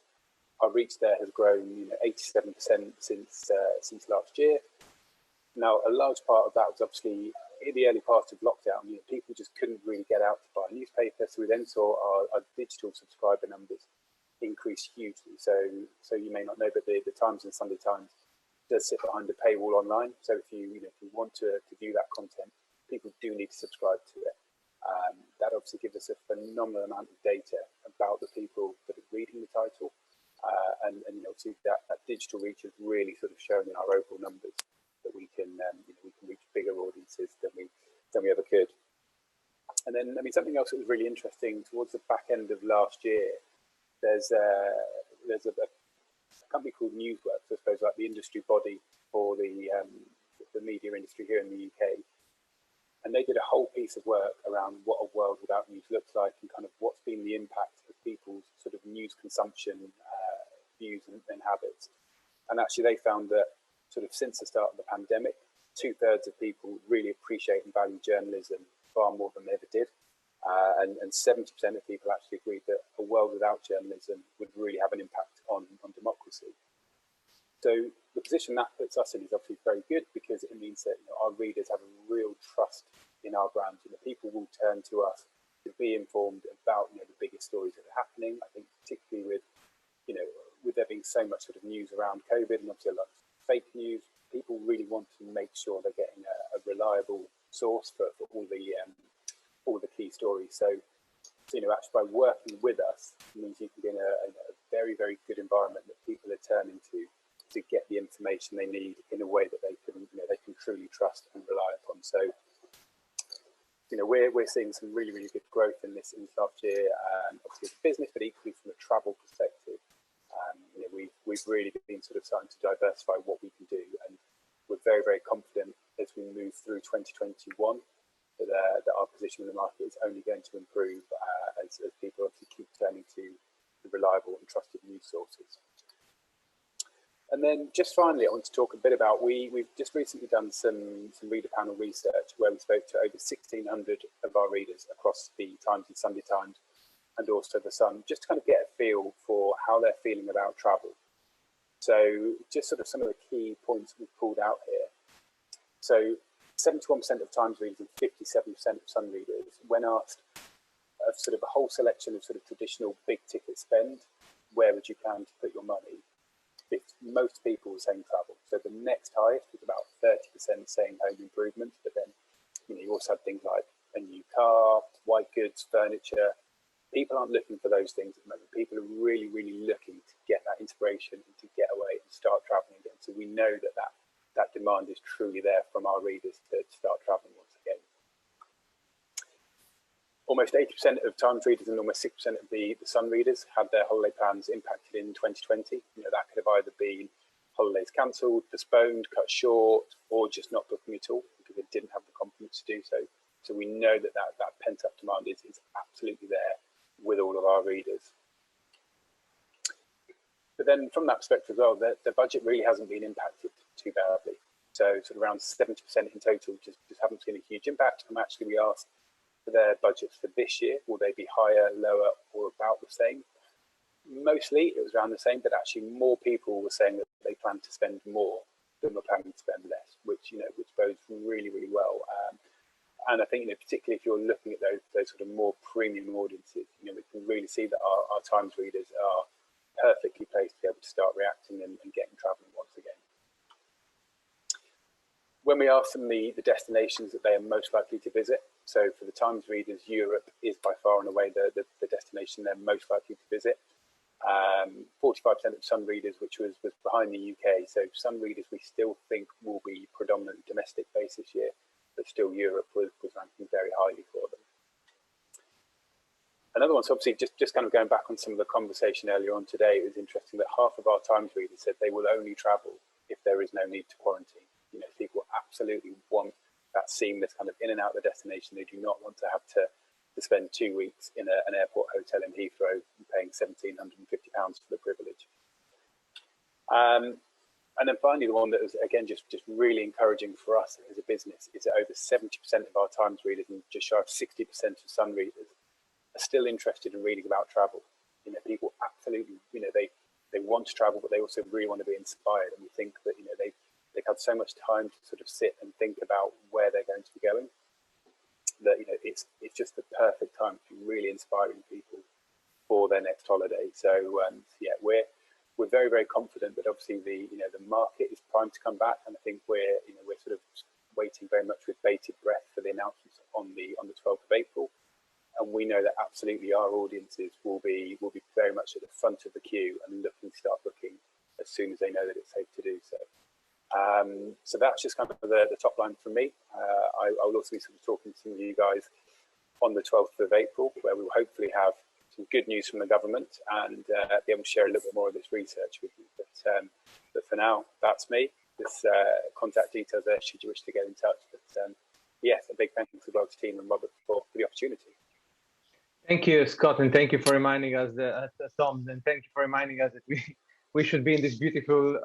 our reach there has grown, you know, 87% since last year. Now, a large part of that was obviously in the early part of lockdown. You know, people just couldn't really get out to buy a newspaper, so we then saw our digital subscriber numbers increase hugely. So you may not know, but the Times and Sunday Times does sit behind a paywall online. So if you want to view that content, people do need to subscribe to it. That obviously gives us a phenomenal amount of data about the people that are reading the title, and you know, see that digital reach is really sort of shown in our overall numbers, that we can we can reach bigger audiences than we ever could. And then, I mean, something else that was really interesting towards the back end of last year, there's a company called Newsworks, I suppose, like the industry body for the media industry here in the UK. And they did a whole piece of work around what a world without news looks like, and kind of what's been the impact of people's sort of news consumption views and habits. And actually they found that sort of since the start of the pandemic, 2/3 of people really appreciate and value journalism far more than they ever did. And 70% of people actually agreed that a world without journalism would really have an impact on democracy. So the position that puts us in is obviously very good, because it means that, you know, our readers have a real trust in our brand. You know, people will turn to us to be informed about, you know, the biggest stories that are happening. I think particularly with, you know, with there being so much sort of news around COVID and obviously a lot of fake news, people really want to make sure they're getting a reliable source for all the key stories. So, you know, actually by working with us, it means you can be in a very, very good environment that people are turning to get the information they need in a way that they can truly trust and rely upon. So, you know, we're seeing some really, really good growth in this last year, obviously as a business, but equally from a travel perspective. You know, we've really been sort of starting to diversify what we can do, and we're very, very confident as we move through 2021 that our position in the market is only going to improve as people obviously keep turning to the reliable and trusted news sources. And then just finally, I want to talk a bit about, we've just recently done some reader panel research where we spoke to over 1,600 of our readers across the Times and Sunday Times and also the Sun, just to kind of get a feel for how they're feeling about travel. So just sort of some of the key points we've pulled out here. So 71% of Times readers and 57% of Sun readers, when asked of sort of a whole selection of sort of traditional big ticket spend, where would you plan to put your money? Most people were saying travel. So the next highest was about 30% saying home improvement, but then, you know, you also had things like a new car, white goods, furniture. People aren't looking for those things at the moment. People are really, really looking to get that inspiration and to get away and start traveling again. So we know that demand is truly there from our readers to start traveling once again. Almost 80% of Times readers and almost 6% of the Sun readers had their holiday plans impacted in 2020. You know, that could have either been holidays cancelled, postponed, cut short, or just not booking at all because they didn't have the confidence to do so. So we know that pent-up demand is absolutely there with all of our readers. then from that perspective as well, the budget really hasn't been impacted too badly. So sort of around 70% in total just haven't seen a huge impact. And actually we asked for their budgets for this year, will they be higher, lower, or about the same? Mostly it was around the same, but actually more people were saying that they plan to spend more than were planning to spend less, which bodes really, really well. And I think, particularly if you're looking at those sort of more premium audiences, we can really see that our Times readers are perfectly placed to be able to start reacting and getting traveling once again. When we ask them the destinations that they are most likely to visit, so for the Times readers, Europe is by far and away the destination they're most likely to visit. 45% of Sun readers, which was behind the UK. So Sun readers we still think will be predominantly domestic based this year, but still Europe was ranking very highly for them. Another one, so obviously just kind of going back on some of the conversation earlier on today, it was interesting that half of our Times readers said they will only travel if there is no need to quarantine. People absolutely want that seamless kind of in and out of the destination. They do not want to have to spend 2 weeks in an airport hotel in Heathrow paying £1,750 for the privilege. And then finally, the one that was, again, just really encouraging for us as a business is that over 70% of our Times readers and just shy of 60% of Sun readers are still interested in reading about travel. People absolutely, they want to travel, but they also really want to be inspired. And we think that, they've had so much time to sort of sit and think about where they're going to be going, that it's just the perfect time to be really inspiring people for their next holiday. So yeah, we're very, very confident that obviously the market is primed to come back, and I think we're sort of waiting very much with bated breath for the announcements on the 12th of April, and we know that absolutely our audiences will be very much at the front of the queue and looking to start booking as soon as they know that it's safe to do so. So that's just kind of the top line from me. I will also be sort of talking to some of you guys on the 12th of April, where we will hopefully have some good news from the government and be able to share a little bit more of this research with you. But for now, that's me. There's contact details there should you wish to get in touch. But yes, a big thank you to both Tine and Robert for the opportunity. Thank you, Scott, and thank you for reminding us, Tom, and thank you for reminding us that we should be in this beautiful,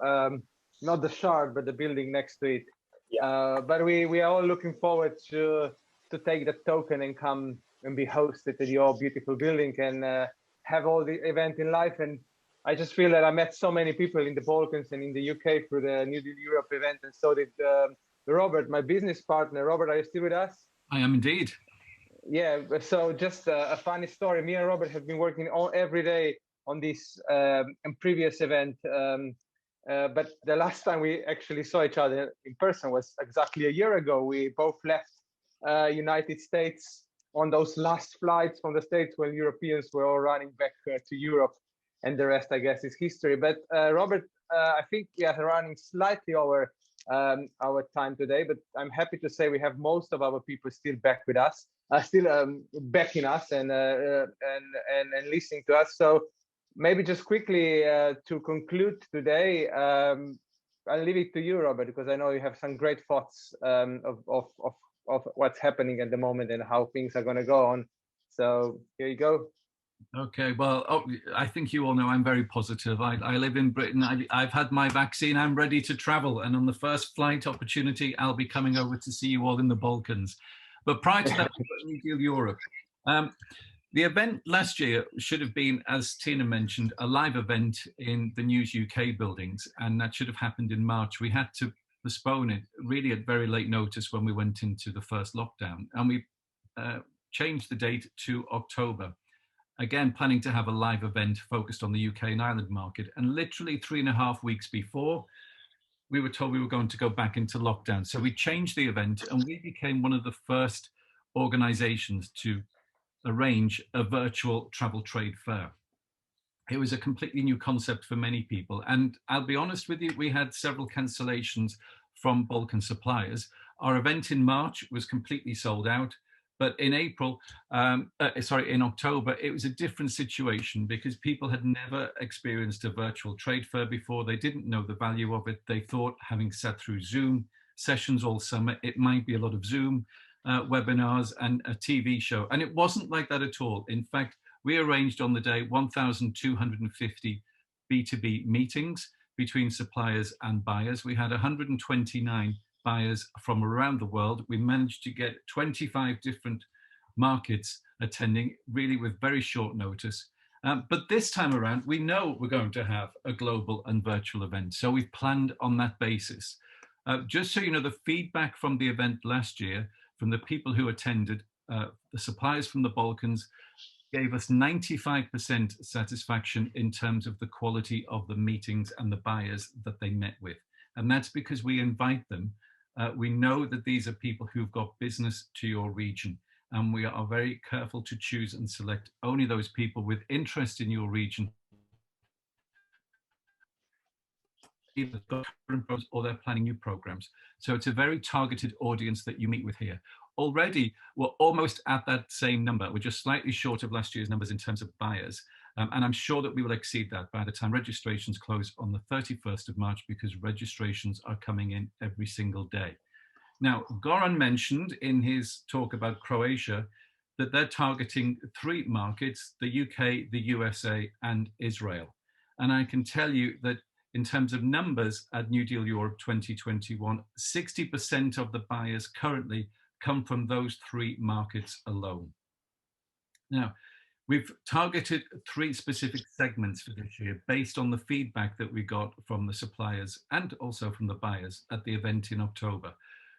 not the shard, but the building next to it. Yeah. But we are all looking forward to take the token and come and be hosted at your beautiful building and have all the event in life. And I just feel that I met so many people in the Balkans and in the UK through the New Deal Europe event, and so did Robert, my business partner. Robert, are you still with us? I am indeed. Yeah, so just a funny story. Me and Robert have been working every day on this previous event. But the last time we actually saw each other in person was exactly a year ago. We both left United States on those last flights from the States when Europeans were all running back to Europe, and the rest, I guess, is history. But Robert, I think we are running slightly over our time today, but I'm happy to say we have most of our people still back with us, still backing us and listening to us. So maybe just quickly to conclude today, I'll leave it to you, Robert, because I know you have some great thoughts of what's happening at the moment and how things are going to go on. So here you go. Okay, well, I think you all know I'm very positive. I live in Britain. I've had my vaccine. I'm ready to travel. And on the first flight opportunity, I'll be coming over to see you all in the Balkans. But prior to that, New Deal Europe. The event last year should have been, as Tina mentioned, a live event in the News UK buildings, and that should have happened in March. We had to postpone it really at very late notice when we went into the first lockdown, and we changed the date to October. Again, planning to have a live event focused on the UK and Ireland market, and literally 3.5 weeks before, we were told we were going to go back into lockdown. So we changed the event, and we became one of the first organisations to arrange a virtual travel trade fair. It was a completely new concept for many people. And I'll be honest with you, we had several cancellations from Balkan suppliers. Our event in March was completely sold out. But in in October, it was a different situation because people had never experienced a virtual trade fair before. They didn't know the value of it. They thought, having sat through Zoom sessions all summer, it might be a lot of Zoom webinars and a TV show. And it wasn't like that at all. In fact, we arranged on the day 1,250 B2B meetings between suppliers and buyers. We had 129 buyers from around the world. We managed to get 25 different markets attending, really with very short notice. But this time around, we know we're going to have a global and virtual event. So we've planned on that basis. Just so you know, the feedback from the event last year, from the people who attended, the suppliers from the Balkans, gave us 95% satisfaction in terms of the quality of the meetings and the buyers that they met with. And that's because we invite them. We know that these are people who've got business to your region, and we are very careful to choose and select only those people with interest in your region, either got current programs or they're planning new programs. So it's a very targeted audience that you meet with here. Already, we're almost at that same number. We're just slightly short of last year's numbers in terms of buyers. And I'm sure that we will exceed that by the time registrations close on the 31st of March, because registrations are coming in every single day. Now, Goran mentioned in his talk about Croatia that they're targeting 3 markets, the UK, the USA, and Israel. And I can tell you that in terms of numbers at New Deal Europe 2021, 60% of the buyers currently come from those 3 markets alone. Now, we've targeted 3 specific segments for this year based on the feedback that we got from the suppliers and also from the buyers at the event in October.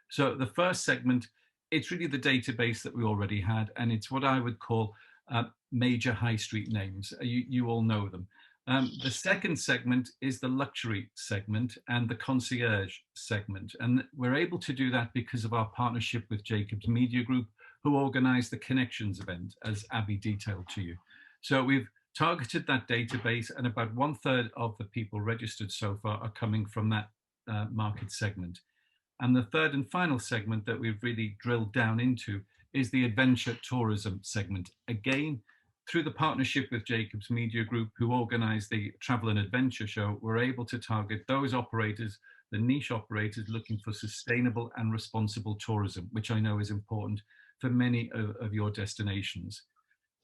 So the first segment, it's really the database that we already had, and it's what I would call major high street names. You all know them. The second segment is the luxury segment and the concierge segment. And we're able to do that because of our partnership with Jacobs Media Group, who organized the Connections event, as Abbie detailed to you. So we've targeted that database, and about 1/3 of the people registered so far are coming from that market segment. And the third and final segment that we've really drilled down into is the adventure tourism segment. Again, through the partnership with Jacobs Media Group, who organized the Travel and Adventure Show, we're able to target those operators, the niche operators looking for sustainable and responsible tourism, which I know is important for many of your destinations.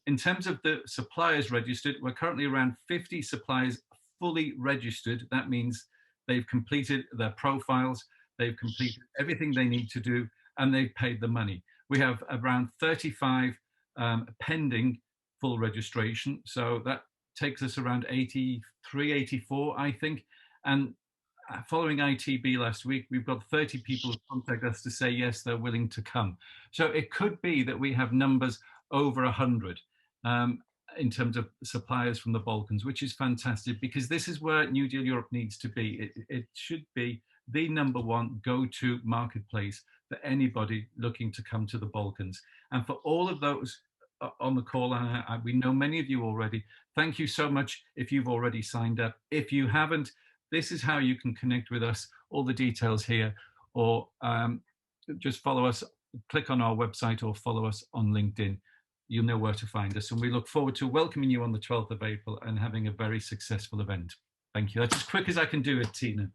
In terms of the suppliers registered, we're currently around 50 suppliers fully registered. That means they've completed their profiles, they've completed everything they need to do, and they've paid the money. We have around 35 pending full registration. So that takes us around 83, 84, I think. And following ITB last week, we've got 30 people who contact us to say, yes, they're willing to come. So it could be that we have numbers over 100 in terms of suppliers from the Balkans, which is fantastic, because this is where New Deal Europe needs to be. It should be the #1 go-to marketplace for anybody looking to come to the Balkans. And for all of those on the call, and we know many of you already, thank you so much if you've already signed up. If you haven't, this is how you can connect with us, all the details here, or just follow us, click on our website or follow us on LinkedIn. You'll know where to find us. And we look forward to welcoming you on the 12th of April and having a very successful event. Thank you. That's as quick as I can do it, Tina.